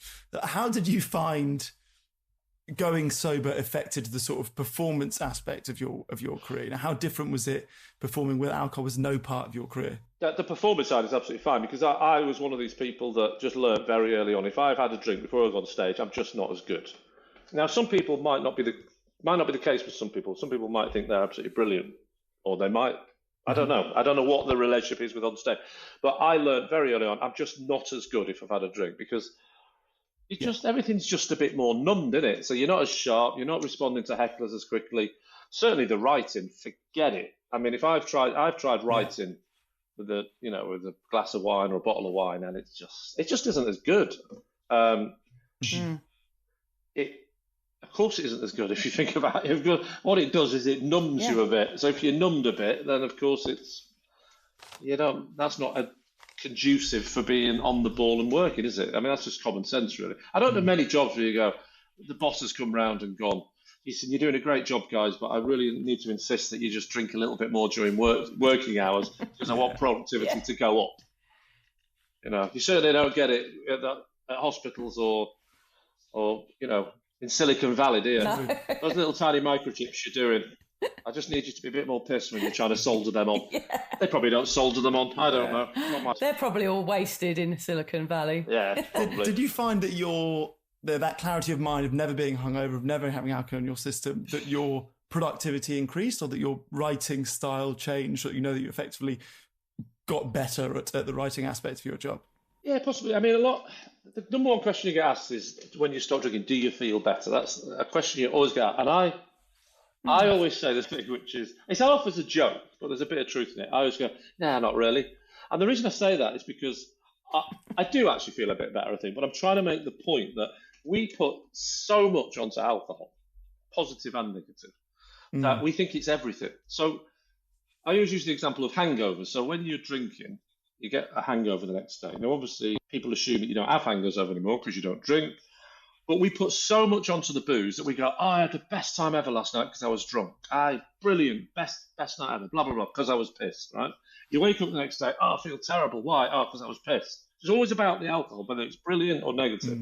S8: How did you find going sober affected the sort of performance aspect of your career? Now, how different was it performing with alcohol was no part of your career?
S4: The performance side is absolutely fine, because I was one of these people that just learned very early on. If I've had a drink before I go on stage, I'm just not as good. Now, some people might not be the case with some people. Some people might think they're absolutely brilliant, or they might. I don't know. I don't know what the relationship is with on stage. But I learned very early on, I'm just not as good if I've had a drink, because everything's just a bit more numbed, isn't it? So you're not as sharp, you're not responding to hecklers as quickly. Certainly the writing, forget it. I mean, if I've tried writing with a glass of wine or a bottle of wine, and it just isn't as good. Of course it isn't as good if you think about it. What it does is it numbs you a bit. So if you're numbed a bit, then of course that's not conducive for being on the ball and working, is it? I mean, that's just common sense, really. I don't know many jobs where you go, the boss has come round and gone, he said, you're doing a great job, guys, but I really need to insist that you just drink a little bit more during working hours, because I want productivity to go up. You know, you certainly don't get it at hospitals or you know, in Silicon Valley, do you?
S7: No.
S4: Those little tiny microchips you're doing. I just need you to be a bit more pissed when you're trying to solder them on. They probably don't solder them on. I don't know. Not my...
S7: They're probably all wasted in Silicon Valley.
S4: Yeah, probably.
S8: Did you find that that clarity of mind of never being hungover, of never having alcohol in your system, that your productivity increased, or that your writing style changed, that you know that you effectively got better at the writing aspect of your job?
S4: Yeah, possibly. I mean, the number one question you get asked is, when you stop drinking, do you feel better? That's a question you always get. And I always say this thing, which is, it's off as a joke, but there's a bit of truth in it. I always go, nah, not really. And the reason I say that is because I do actually feel a bit better, I think, but I'm trying to make the point that we put so much onto alcohol, positive and negative, that we think it's everything. So I always use the example of hangovers. So when you're drinking, you get a hangover the next day. Now, obviously, people assume that you don't have hangovers anymore because you don't drink. But we put so much onto the booze that we go, oh, I had the best time ever last night because I was drunk. Brilliant, best night ever, blah, blah, blah, because I was pissed, right? You wake up the next day, oh, I feel terrible. Why? Oh, because I was pissed. It's always about the alcohol, whether it's brilliant or negative.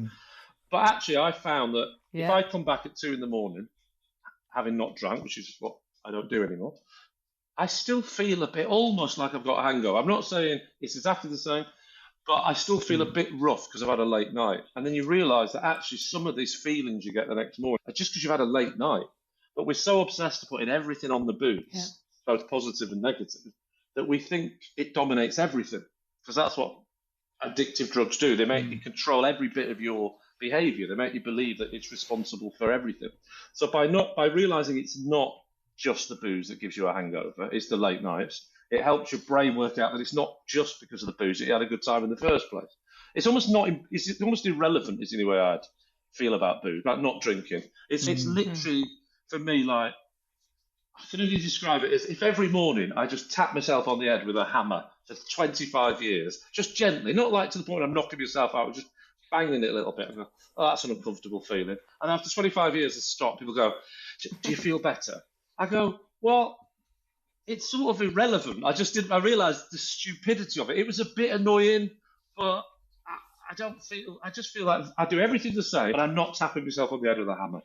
S4: But actually, I found that if I come back at 2 a.m, having not drunk, which is what I don't do anymore, I still feel a bit almost like I've got a hangover. I'm not saying it's exactly the same, but I still feel a bit rough because I've had a late night. And then you realise that actually some of these feelings you get the next morning are just because you've had a late night. But we're so obsessed to putting everything on the booze, both positive and negative, that we think it dominates everything. Because that's what addictive drugs do. They make you control every bit of your behaviour. They make you believe that it's responsible for everything. So by realising it's not just the booze that gives you a hangover, it's the late nights, it helps your brain work out that it's not just because of the booze that you had a good time in the first place. It's almost irrelevant is the only way I'd feel about booze, like not drinking. It's literally, for me, like, I can only describe it as if every morning I just tap myself on the head with a hammer for 25 years, just gently, not like to the point I'm knocking myself out, just banging it a little bit and go, oh, that's an uncomfortable feeling. And after 25 years of stop, people go, do you feel better? I go, well, it's sort of irrelevant. I realised the stupidity of it. It was a bit annoying, but I just feel like I do everything the same, but I'm not tapping myself on the head with a hammer.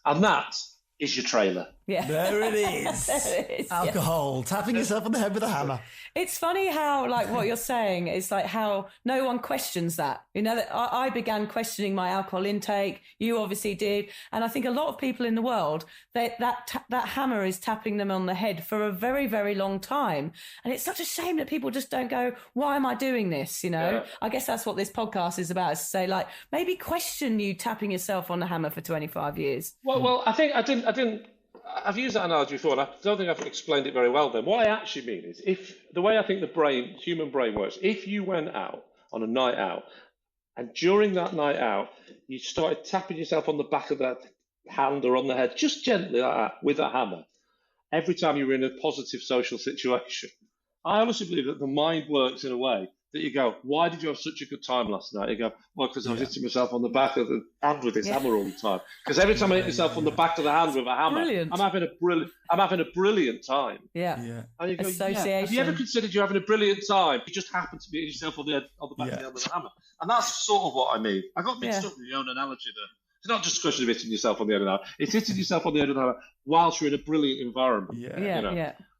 S4: And that is your trailer.
S7: Yeah.
S8: There it is.
S7: There it is.
S8: Alcohol, tapping yourself on the head with a hammer.
S7: It's funny how, like, what you're saying is like how no one questions that. You know, that I began questioning my alcohol intake. You obviously did, and I think a lot of people in the world that hammer is tapping them on the head for a very, very long time. And it's such a shame that people just don't go, "Why am I doing this?" You know, I guess that's what this podcast is about: is to say, like, maybe question you tapping yourself on the hammer for 25 years.
S4: Well, I think I didn't. I've used that analogy before, and I don't think I've explained it very well then. What I actually mean is, if the way I think the human brain works, if you went out on a night out, and during that night out, you started tapping yourself on the back of that hand or on the head, just gently like that, with a hammer, every time you were in a positive social situation, I honestly believe that the mind works in a way that you go, why did you have such a good time last night? You go, well, because I was hitting myself on the back of the hand with this hammer all the time. Because every time I hit myself on the back of the hand with a hammer, I'm having a brilliant time.
S7: Yeah.
S4: And you go,
S7: association.
S4: Have you ever considered you're having a brilliant time? You just happen to be hitting yourself on the back of the hand with a hammer. And that's sort of what I mean. I got mixed up with your own analogy there. It's not just a question of hitting yourself on the head of the hammer. It's hitting yourself on the head of the hammer whilst you're in a brilliant environment.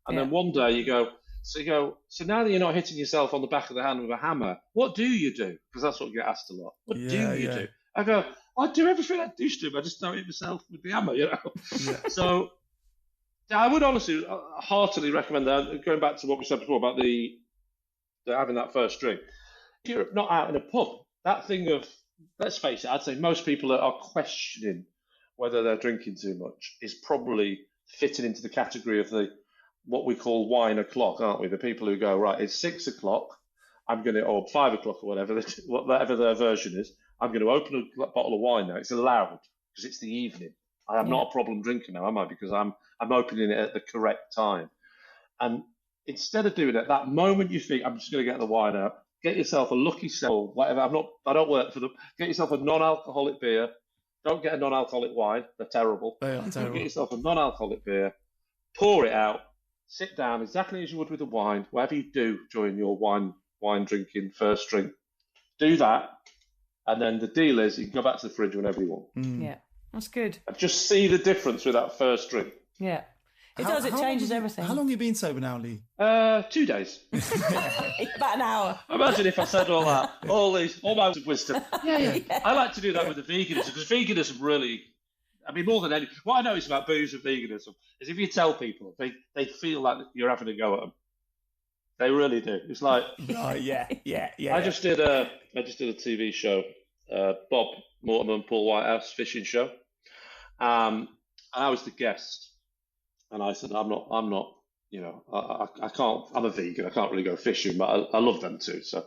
S4: And then one day you go, so now that you're not hitting yourself on the back of the hand with a hammer, what do you do? Because that's what you get asked a lot. What do you do? I go, I do everything I used to, but I just don't hit myself with the hammer, you know? Yeah. So I would honestly, heartily recommend that. Going back to what we said before about the having that first drink. If you're not out in a pub, that thing of, let's face it, I'd say most people that are questioning whether they're drinking too much is probably fitting into the category of what we call wine o'clock, aren't we? The people who go, right, it's 6 o'clock, or 5 o'clock or whatever their version is, I'm going to open a bottle of wine now. It's allowed because it's the evening. I am not a problem drinker now, am I? Because I'm opening it at the correct time. And instead of doing it, that moment you think, I'm just going to get the wine out, get yourself a Lucky Cell, whatever. I don't work for them. Get yourself a non-alcoholic beer. Don't get a non-alcoholic wine. They're terrible.
S8: They are terrible.
S4: Get yourself a non-alcoholic beer, pour it out, sit down exactly as you would with the wine, whatever you do during your wine drinking first drink. Do that, and then the deal is you can go back to the fridge whenever you want.
S7: Yeah. That's good.
S4: I just see the difference with that first drink.
S7: Yeah. It does. It changes everything.
S8: How long have you been sober now, Lee?
S4: 2 days.
S7: About an hour.
S4: Imagine if I said all that, all my wisdom. Yeah. I like to do that with the veganism, because veganism really, I mean, more than any, what I notice about booze and veganism is if you tell people, they feel like you're having a go at them. They really do. It's like,
S8: Oh, yeah.
S4: I just did a TV show, Bob Mortimer and Paul Whitehouse fishing show, and I was the guest, and I said, I'm not, you know, I can't. I'm a vegan. I can't really go fishing, but I love them too. So,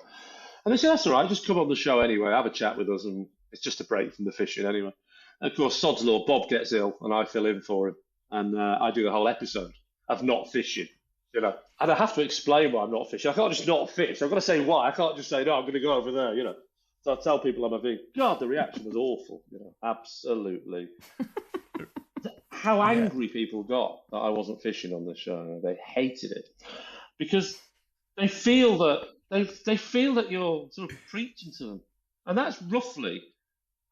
S4: and they said, that's all right. Just come on the show anyway. Have a chat with us, and it's just a break from the fishing anyway. And of course, sod's law, Bob gets ill, and I fill in for him, and I do the whole episode of not fishing. You know, and I have to explain why I'm not fishing. I can't just not fish. I've got to say why. I can't just say, no, I'm going to go over there, you know. So I tell people I'm a vegan. God, the reaction was awful, you know, absolutely. How angry people got that I wasn't fishing on this show. They hated it because they feel that you're sort of preaching to them. And that's roughly,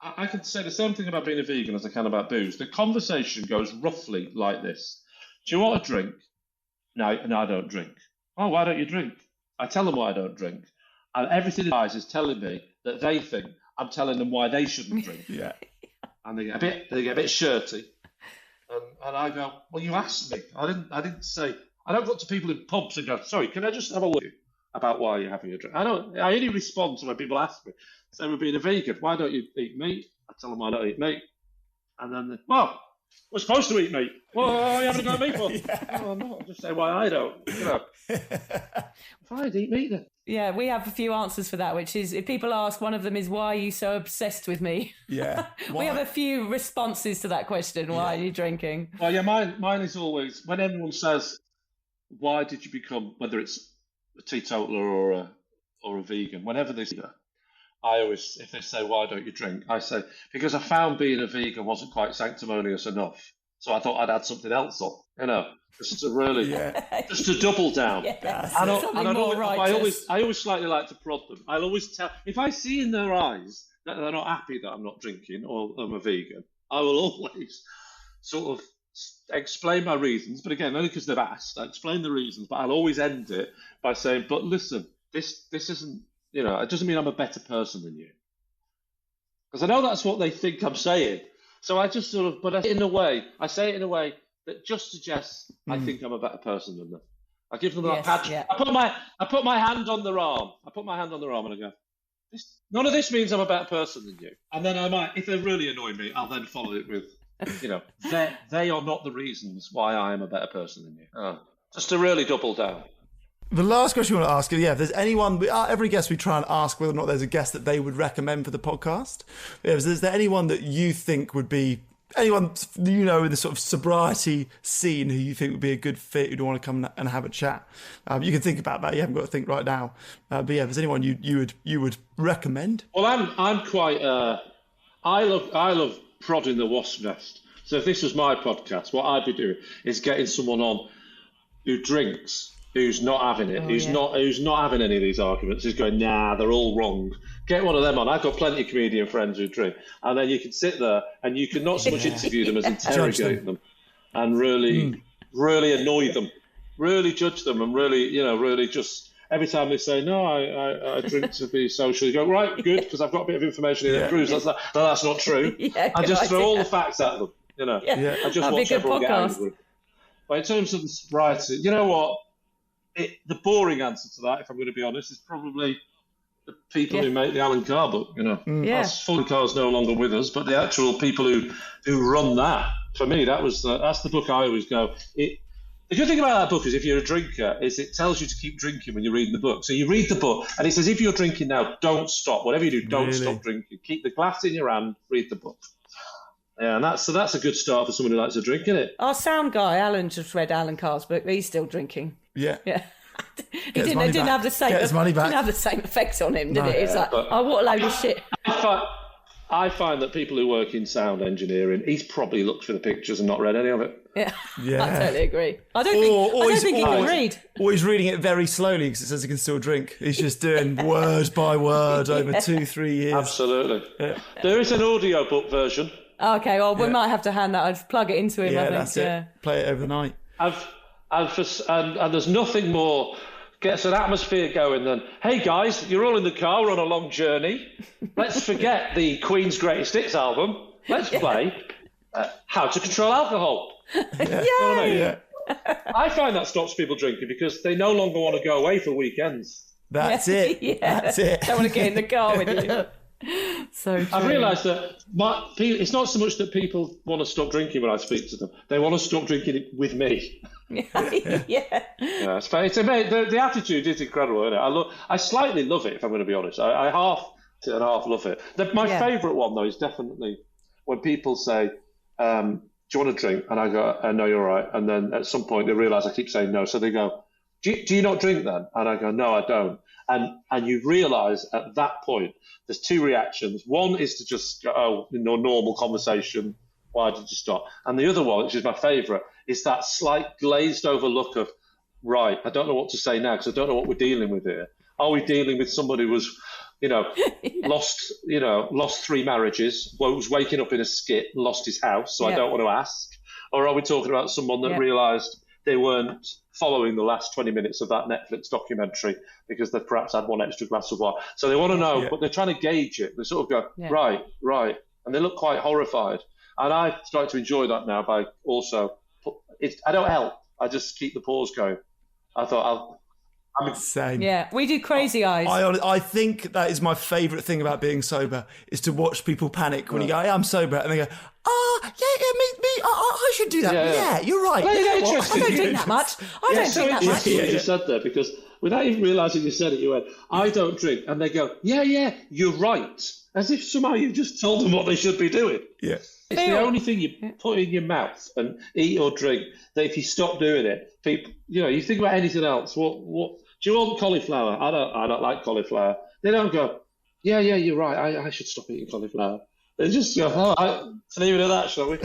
S4: I can say the same thing about being a vegan as I can about booze. The conversation goes roughly like this. Do you want a drink? No, I don't drink. Oh, why don't you drink? I tell them why I don't drink. And everything is telling me that they think I'm telling them why they shouldn't drink.
S8: Yeah.
S4: And they get a bit shirty. And I go, well, you asked me. I didn't say. I don't go to people in pubs and go, sorry, can I just have a word about why you're having a drink? I only respond to when people ask me. Say, we're being a vegan. Why don't you eat meat? I tell them I don't eat meat. And then, well, we're supposed to eat meat. Well, why are you having a go at meat for? Yeah. No, I'm not. I just say why I don't. You know. Fine, eat meat then.
S7: Yeah, we have a few answers for that, which is, if people ask, one of them is, why are you so obsessed with me?
S8: Yeah.
S7: We have a few responses to that question. Why are you drinking?
S4: Well, yeah, mine is always, when everyone says, why did you become, whether it's a teetotaler or a vegan, whenever they say that, I always, if they say, why don't you drink? I say, because I found being a vegan wasn't quite sanctimonious enough. So I thought I'd add something else on, you know, just to really, just to double down.
S7: Yeah,
S4: I always slightly like to prod them. I'll always tell, if I see in their eyes that they're not happy that I'm not drinking or I'm a vegan, I will always sort of explain my reasons. But again, only because they've asked, I explain the reasons, but I'll always end it by saying, but listen, this isn't, you know, it doesn't mean I'm a better person than you. Because I know that's what they think I'm saying. So I just sort of, but I say it in a way that just suggests I think I'm a better person than them. I give them that patch. Yeah. I put my hand on their arm. And I go, none of this means I'm a better person than you. And then I might, if they really annoy me, I'll then follow it with, you know, they are not the reasons why I am a better person than you. Just to really double down.
S8: The last question I want to ask is, if there's anyone, every guest we try and ask whether or not there's a guest that they would recommend for the podcast. Is there anyone that you think would be, anyone, you know, in the sort of sobriety scene who you think would be a good fit, who'd want to come and have a chat? You can think about that. You haven't got to think right now. But yeah, if there's anyone you would recommend?
S4: Well, I'm quite, I love prodding the wasp nest. So if this was my podcast, what I'd be doing is getting someone on who drinks, who's not having it, who's not having any of these arguments, who's going, nah, they're all wrong. Get one of them on. I've got plenty of comedian friends who drink, and then you can sit there and you can not so much interview them as interrogate them, and really annoy them, really judge them, and really just every time they say no, I drink to be social, you go, right, good, because I've got a bit of information here that proves that's not true. I just throw all the facts at them, you know. I just watch everyone get angry. But in terms of the sobriety, you know what? The boring answer to that, if I'm going to be honest, is probably the people who make the Alan Carr book. You know, Alan Carr's no longer with us, but the actual people who run that, for me, that's the book I always go. The good thing about that book is, if you're a drinker, is it tells you to keep drinking when you're reading the book. So you read the book, and it says, if you're drinking now, don't stop. Whatever you do, don't stop drinking. Keep the glass in your hand. Read the book. Yeah, and that's a good start for someone who likes to drink, isn't it?
S7: Our sound guy, Alan, just read Alan Carr's book, but he's still drinking.
S8: Yeah.
S7: It didn't have the same. Didn't have the same effect on him, did it? It's like, what a load of shit.
S4: I find that people who work in sound engineering, he's probably looked for the pictures and not read any of it.
S7: Yeah. I totally agree. I don't think he can read.
S8: Or he's reading it very slowly because it says he can still drink. He's just doing word by word over 2-3 years.
S4: Absolutely. Yeah. There is an audiobook version
S7: Okay, well, we might have to hand that. I'd plug it into him, I think.
S8: That's it. Play it over the night.
S4: And there's nothing more gets an atmosphere going than, hey guys, you're all in the car, we're on a long journey. Let's forget the Queen's Greatest Hits album. Let's play How to Control Alcohol.
S7: Yay!
S4: You know what I mean? Yeah. I find that stops people drinking because they no longer want to go away for weekends.
S8: That's it.
S7: Yeah.
S8: That's it.
S7: Don't want to get in the car with you. So true.
S4: I've realised that it's not so much that people want to stop drinking when I speak to them. They want to stop drinking it with me.
S7: Yeah.
S4: It's amazing. The attitude is incredible, isn't it? I slightly love it, if I'm going to be honest. I half and half love it. My favourite one, though, is definitely when people say, do you want to drink? And I go, no, you're right. And then at some point they realise I keep saying no. So they go, do you not drink then? And I go, no, I don't. And you realise at that point there's two reactions. One is to just go, normal conversation, why did you stop? And the other one, which is my favourite, is that slight glazed over look of, right, I don't know what to say now because I don't know what we're dealing with here. Are we dealing with somebody who was, lost 3 marriages, was waking up in a skit and lost his house, so I don't want to ask? Or are we talking about someone that realised they weren't following the last 20 minutes of that Netflix documentary because they perhaps had one extra glass of wine? So they want to know, but they're trying to gauge it. They sort of go, right. And they look quite horrified. And I start to enjoy that now by also, I don't help. I just keep the pause going. I thought I'm
S8: insane.
S7: Yeah, we do crazy eyes.
S8: I think that is my favourite thing about being sober is to watch people panic when you go, I am sober. And they go, me, I should do that. Yeah, you're right.
S7: I don't drink that much. I don't drink that much.
S4: What you said there, because without even realising you said it, you went, I don't drink. And they go, yeah, you're right. As if somehow you've just told them what they should be doing.
S8: Yeah.
S4: It's the only thing you put in your mouth and eat or drink that if you stop doing it, people, you think about anything else. What do you want cauliflower? I don't like cauliflower. They don't go, yeah, you're right. I should stop eating cauliflower. They just go, let's leave it at that, shall we?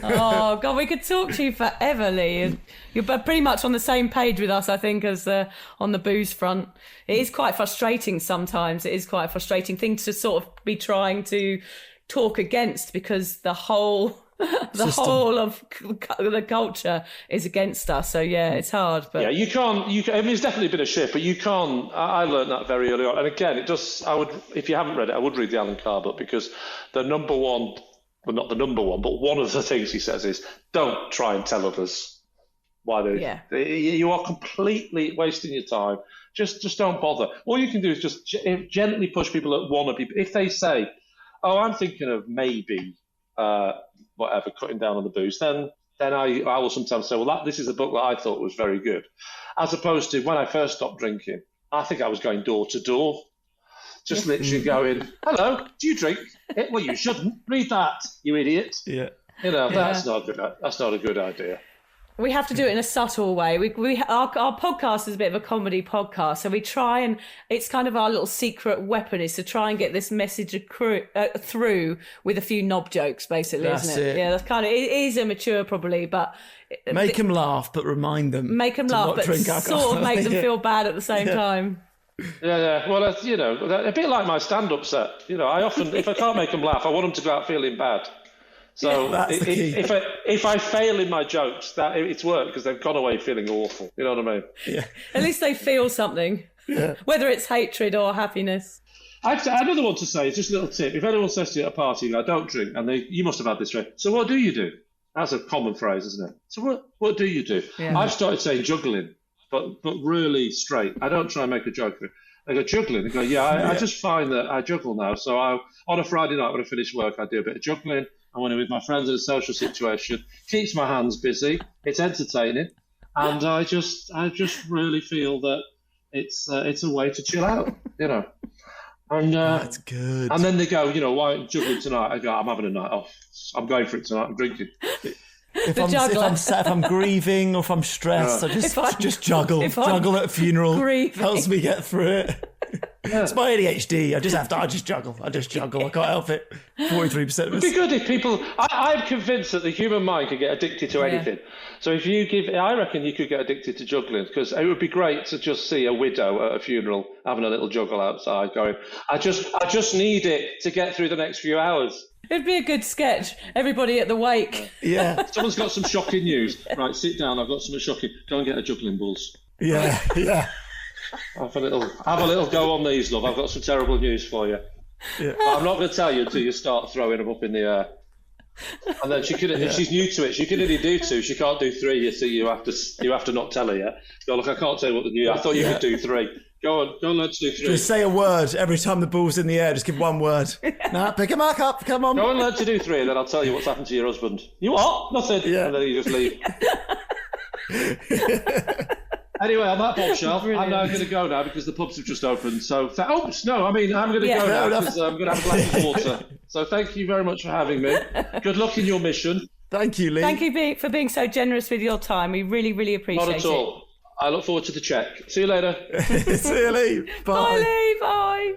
S7: Oh, God, we could talk to you forever, Lee. You're pretty much on the same page with us, I think, as on the booze front. It is quite frustrating sometimes. It is quite a frustrating thing to sort of be trying to talk against because the whole of the culture is against us. So yeah, it's hard. But
S4: you can't. I mean, it's definitely been a shift, but you can't. I learned that very early on. And again, I would, if you haven't read it, I would read the Alan Carr book because the number one, well, not the number one, but one of the things he says is don't try and tell others why you are completely wasting your time. Just don't bother. All you can do is just gently push people that want to be. If they say, "Oh, I'm thinking of maybe." Whatever, cutting down on the booze, then I will sometimes say, well, this is a book that I thought was very good. As opposed to when I first stopped drinking, I think I was going door to door, just literally going, hello, do you drink? Well, you shouldn't. Read that, you idiot.
S8: Yeah.
S4: That's not good. That's not a good idea.
S7: We have to do it in a subtle way. Our podcast is a bit of a comedy podcast, so we try and it's kind of our little secret weapon is to try and get this message through with a few knob jokes, basically, isn't it? Yeah, that's kind of it is immature probably, but
S8: make them laugh, but remind them.
S7: Make them laugh, but sort of make them feel bad at the same time.
S4: Yeah. Well, that's, a bit like my stand-up set. I often, if I can't make them laugh, I want them to go out feeling bad. So if I fail in my jokes, that it's worked because they've gone away feeling awful. You know what I mean?
S8: Yeah.
S7: At least they feel something, whether it's hatred or happiness.
S4: Another one to say is just a little tip. If anyone says to you at a party, I don't drink, and you must have had this phrase. So what do you do? That's a common phrase, isn't it? So what do you do? Yeah. I've started saying juggling, but really straight. I don't try and make a joke of it. I go juggling. I go, I just find that I juggle now. So on a Friday night when I finish work, I do a bit of juggling. And when I'm with my friends in a social situation, keeps my hands busy. It's entertaining, and I just really feel that it's a way to chill out, And
S8: that's good.
S4: And then they go, why aren't you juggling tonight? I go, I'm having a night off. I'm going for it tonight. I'm drinking.
S8: If I'm sad, if I'm grieving, or if I'm stressed, I just juggle. Juggle at a funeral helps me get through it. Yeah. It's my ADHD. I just juggle. I can't help it. 43% of us.
S4: It'd be good if people. I'm convinced that the human mind can get addicted to anything. So if you I reckon you could get addicted to juggling because it would be great to just see a widow at a funeral having a little juggle outside, going, I just need it to get through the next few hours.
S7: It'd be a good sketch. Everybody at the wake.
S8: Yeah,
S4: Someone's got some shocking news. Right, sit down. I've got something shocking. Go and get a juggling balls.
S8: yeah.
S4: Have a little go on these, love. I've got some terrible news for you.
S8: Yeah.
S4: But I'm not going to tell you until you start throwing them up in the air. And then if she's new to it, she can only do 2. She can't do 3. So you have to not tell her. Yeah. Go, look, I can't tell you what the new. I thought you could do 3. Go on, let's do 3.
S8: Just say a word every time the ball's in the air. Just give one word. Nah, pick him back up. Come on.
S4: Go and learn to do 3, and then I'll tell you what's happened to your husband. You what? Nothing.
S8: Yeah.
S4: And then you just leave. Anyway, on that bombshell, I'm now going to go now because the pubs have just opened. So, I'm going to go now because I'm going to have a glass of water. So thank you very much for having me. Good luck in your mission.
S8: Thank you, Lee.
S7: Thank you for being so generous with your time. We really, really appreciate it.
S4: Not at all. I look forward to the check. See you later.
S8: See you, Lee. Bye.
S7: Bye, Lee. Bye.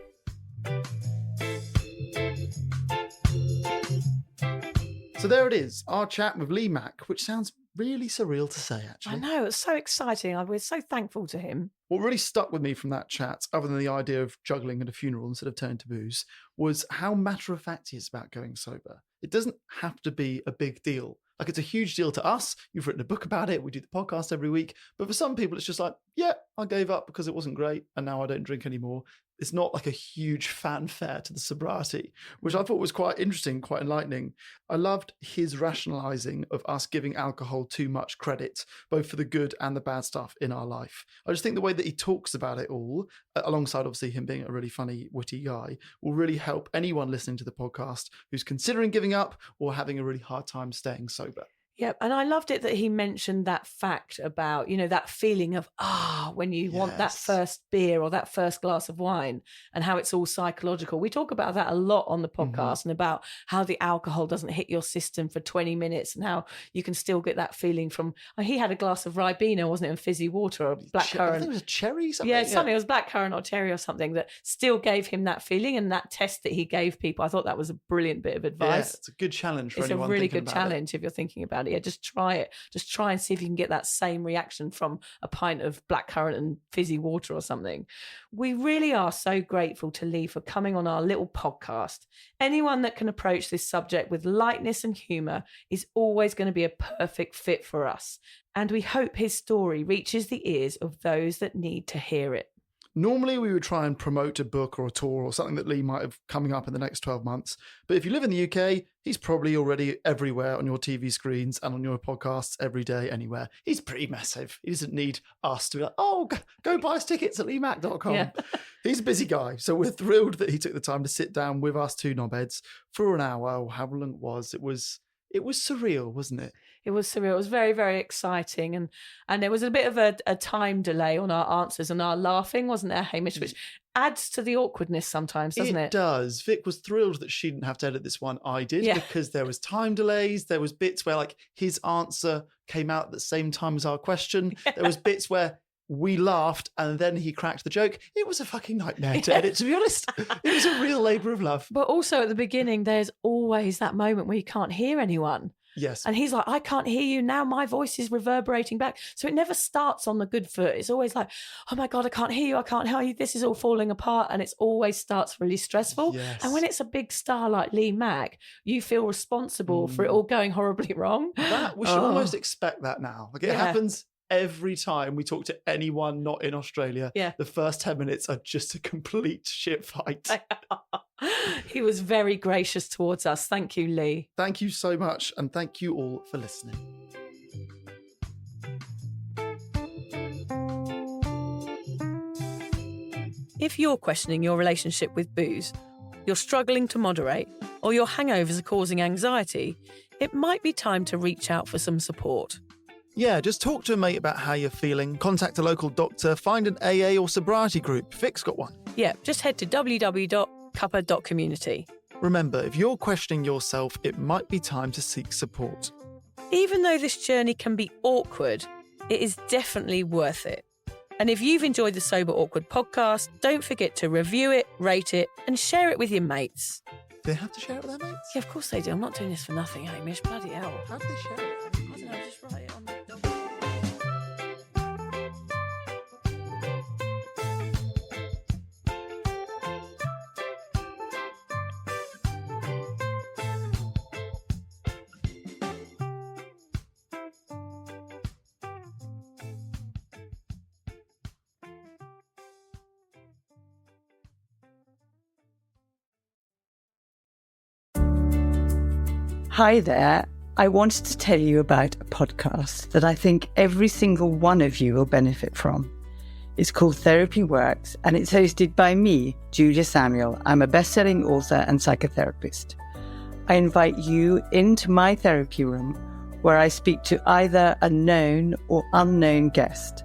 S5: So there it is, our chat with Lee Mack, which sounds really surreal to say, actually.
S6: I know, it's so exciting. We're so thankful to him.
S5: What really stuck with me from that chat, other than the idea of juggling at a funeral instead of turning to booze, was how matter-of-fact he is about going sober. It doesn't have to be a big deal. Like, it's a huge deal to us. You've written a book about it. We do the podcast every week. But for some people, it's just like, yeah, I gave up because it wasn't great and now I don't drink anymore. It's not like a huge fanfare to the sobriety, which I thought was quite interesting, quite enlightening. I loved his rationalizing of us giving alcohol too much credit, both for the good and the bad stuff in our life. I just think the way that he talks about it all, alongside obviously him being a really funny, witty guy, will really help anyone listening to the podcast who's considering giving up or having a really hard time staying sober.
S6: Yep. And I loved it that he mentioned that fact about, that feeling of, when you want that first beer or that first glass of wine, and how it's all psychological. We talk about that a lot on the podcast, and about how the alcohol doesn't hit your system for 20 minutes and how you can still get that feeling from, he had a glass of Ribena, wasn't it, and fizzy water or blackcurrant.
S5: I think it was a cherry something.
S6: Yeah, something. It was blackcurrant or cherry or something that still gave him that feeling. And that test that he gave people, I thought that was a brilliant bit of advice.
S5: Yeah, it's a good challenge for
S6: anyone.
S5: It's
S6: a really good
S5: about
S6: challenge if you're thinking about it. Yeah, just try it. Just try and see if you can get that same reaction from a pint of blackcurrant and fizzy water or something. We really are so grateful to Lee for coming on our little podcast. Anyone that can approach this subject with lightness and humour is always going to be a perfect fit for us. And we hope his story reaches the ears of those that need to hear it.
S5: Normally, we would try and promote a book or a tour or something that Lee might have coming up in the next 12 months. But if you live in the UK, he's probably already everywhere on your TV screens and on your podcasts every day, anywhere. He's pretty massive. He doesn't need us to be like, go buy us tickets at leemack.com. Yeah. He's a busy guy. So we're thrilled that he took the time to sit down with us two knobheads for an hour or however long it was. It was surreal, wasn't it?
S6: It was surreal. It was very, very exciting. And there was a bit of a time delay on our answers and our laughing, wasn't there, Hamish? Which adds to the awkwardness sometimes, doesn't it?
S5: It does. Vic was thrilled that she didn't have to edit this one. I did, because there was time delays. There was bits where his answer came out at the same time as our question. Yeah. There was bits where we laughed and then he cracked the joke. It was a fucking nightmare to edit, to be honest. It was a real labour of love.
S6: But also at the beginning, there's always that moment where you can't hear anyone.
S5: Yes.
S6: And he's like, I can't hear you now. My voice is reverberating back. So it never starts on the good foot. It's always like, oh my God, I can't hear you. I can't hear you. This is all falling apart. And it always starts really stressful.
S5: Yes.
S6: And when it's a big star like Lee Mack, you feel responsible for it all going horribly wrong.
S5: We should almost expect that now. It happens every time we talk to anyone not in Australia.
S6: Yeah.
S5: The first 10 minutes are just a complete shit fight.
S6: He was very gracious towards us. Thank you, Lee.
S5: Thank you so much. And thank you all for listening.
S6: If you're questioning your relationship with booze, you're struggling to moderate, or your hangovers are causing anxiety, it might be time to reach out for some support.
S5: Yeah, just talk to a mate about how you're feeling, contact a local doctor, find an AA or sobriety group. Vic's got one.
S6: Yeah, just head to www.cuppa.community.
S5: Remember, if you're questioning yourself, it might be time to seek support.
S6: Even though this journey can be awkward, it is definitely worth it. And if you've enjoyed the Sober Awkward podcast, don't forget to review it, rate it, and share it with your mates.
S5: They have to share it with their mates?
S6: Yeah, of course they do. I'm not doing this for nothing, Hamish. Bloody hell.
S5: How do they share it?
S6: I don't know, just write it on the...
S9: Hi there. I wanted to tell you about a podcast that I think every single one of you will benefit from. It's called Therapy Works, and it's hosted by me, Julia Samuel. I'm a best-selling author and psychotherapist. I invite you into my therapy room where I speak to either a known or unknown guest.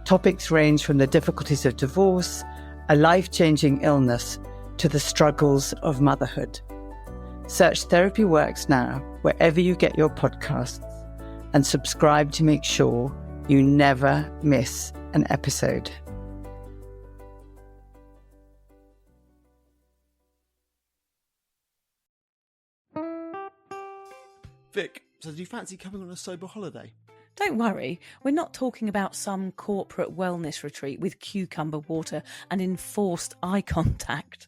S9: Topics range from the difficulties of divorce, a life-changing illness, to the struggles of motherhood. Search Therapy Works now, wherever you get your podcasts, and subscribe to make sure you never miss an episode.
S5: Vic, so do you fancy coming on a sober holiday?
S7: Don't worry, we're not talking about some corporate wellness retreat with cucumber water and enforced eye contact.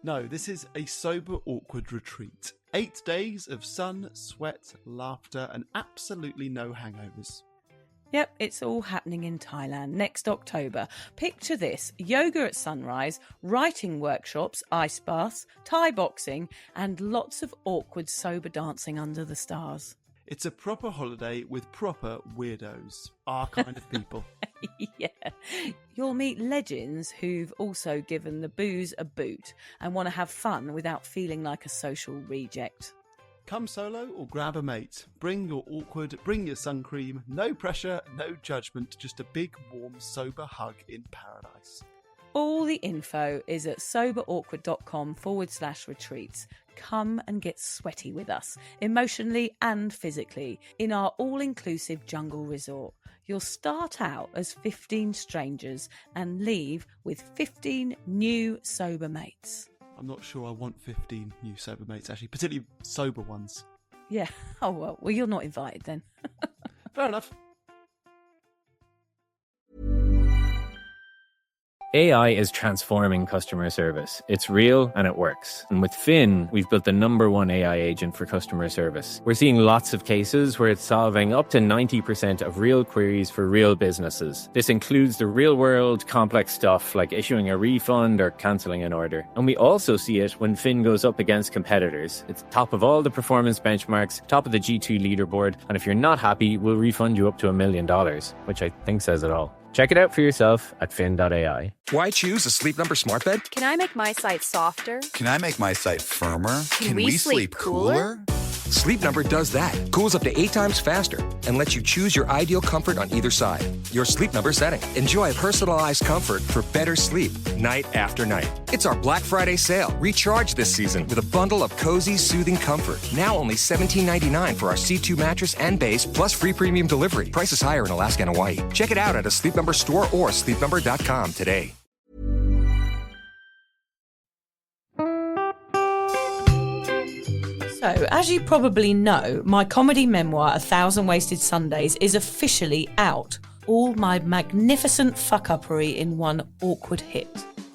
S5: No, this is a sober awkward retreat. 8 days of sun, sweat, laughter, and absolutely no hangovers.
S7: Yep, it's all happening in Thailand next October. Picture this: yoga at sunrise, writing workshops, ice baths, Thai boxing, and lots of awkward sober dancing under the stars.
S5: It's a proper holiday with proper weirdos, our kind of people.
S7: Yeah, you'll meet legends who've also given the booze a boot and want to have fun without feeling like a social reject.
S5: Come solo or grab a mate. Bring your awkward, bring your sun cream. No pressure, no judgment, just a big, warm, sober hug in paradise.
S7: All the info is at soberawkward.com/retreats. Come and get sweaty with us, emotionally and physically, in our all-inclusive jungle resort. You'll start out as 15 strangers and leave with 15 new sober mates.
S5: I'm not sure I want 15 new sober mates, actually, particularly sober ones.
S7: Yeah. Oh, well, you're not invited then.
S5: Fair enough.
S10: AI is transforming customer service. It's real and it works. And with Finn, we've built the #1 AI agent for customer service. We're seeing lots of cases where it's solving up to 90% of real queries for real businesses. This includes the real-world complex stuff like issuing a refund or cancelling an order. And we also see it when Finn goes up against competitors. It's top of all the performance benchmarks, top of the G2 leaderboard, and if you're not happy, we'll refund you up to $1 million, which I think says it all. Check it out for yourself at fin.ai.
S11: Why choose a Sleep Number smart bed?
S12: Can I make my site softer?
S11: Can I make my site firmer?
S12: Can we sleep cooler?
S11: Sleep Number does that. Cools up to 8 times faster and lets you choose your ideal comfort on either side. Your Sleep Number setting. Enjoy personalized comfort for better sleep night after night. It's our Black Friday sale. Recharge this season with a bundle of cozy, soothing comfort. Now only $17.99 for our C2 mattress and base, plus free premium delivery. Prices higher in Alaska and Hawaii. Check it out at a Sleep Number store or sleepnumber.com today.
S7: So, as you probably know, my comedy memoir, 1,000 Wasted Sundays, is officially out. All my magnificent fuck-uppery in one awkward hit.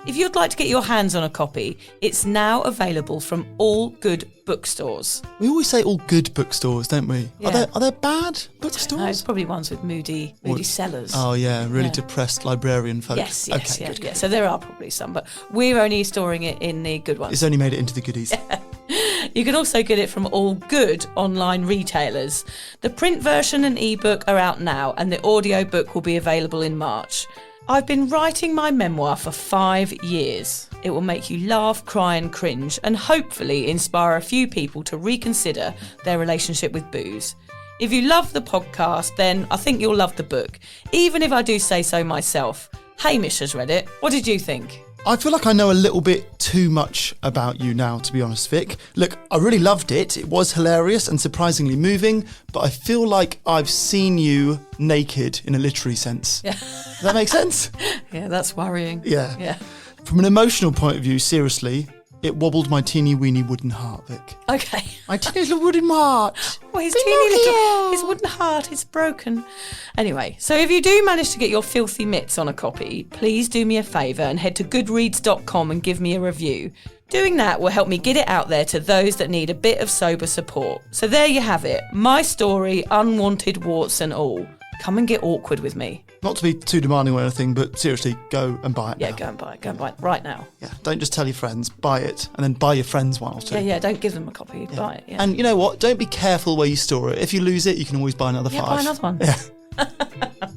S7: If you'd like to get your hands on a copy, it's now available from all good bookstores.
S8: We always say all good bookstores, don't we?
S7: Yeah.
S8: Are there bad bookstores?
S7: No, it's probably ones with moody sellers.
S8: Oh yeah, really depressed librarian folk.
S7: Yes,
S8: okay,
S7: yeah,
S8: good.
S7: yeah. So there are probably some, but we're only storing it in the good ones.
S8: It's only made it into the goodies.
S7: You can also get it from all good online retailers. The print version and ebook are out now, and the audiobook will be available in March. I've been writing my memoir for 5 years. It will make you laugh, cry and cringe, and hopefully inspire a few people to reconsider their relationship with booze. If you love the podcast, then I think you'll love the book, even if I do say so myself. Hamish has read it. What did you think?
S8: I feel like I know a little bit too much about you now, to be honest, Vic. Look, I really loved it. It was hilarious and surprisingly moving, but I feel like I've seen you naked in a literary sense.
S7: Yeah.
S8: Does that make sense?
S7: Yeah, that's worrying.
S8: Yeah. From an emotional point of view, seriously, it wobbled my teeny weeny wooden heart, Vic.
S7: Okay.
S8: My teeny little wooden heart.
S7: Well, his wooden heart is broken. Anyway, so if you do manage to get your filthy mitts on a copy, please do me a favour and head to goodreads.com and give me a review. Doing that will help me get it out there to those that need a bit of sober support. So there you have it. My story, unwanted warts and all. Come and get awkward with me.
S5: Not to be too demanding or anything, but seriously, go and buy it now.
S7: Go and buy it. Go and buy it right now.
S5: Yeah, don't just tell your friends. Buy it, and then buy your friends one or two.
S7: Yeah, don't give them a copy. Buy it. Yeah.
S5: And you know what? Don't be careful where you store it. If you lose it, you can always buy another 5.
S7: Buy another one.
S5: Yeah.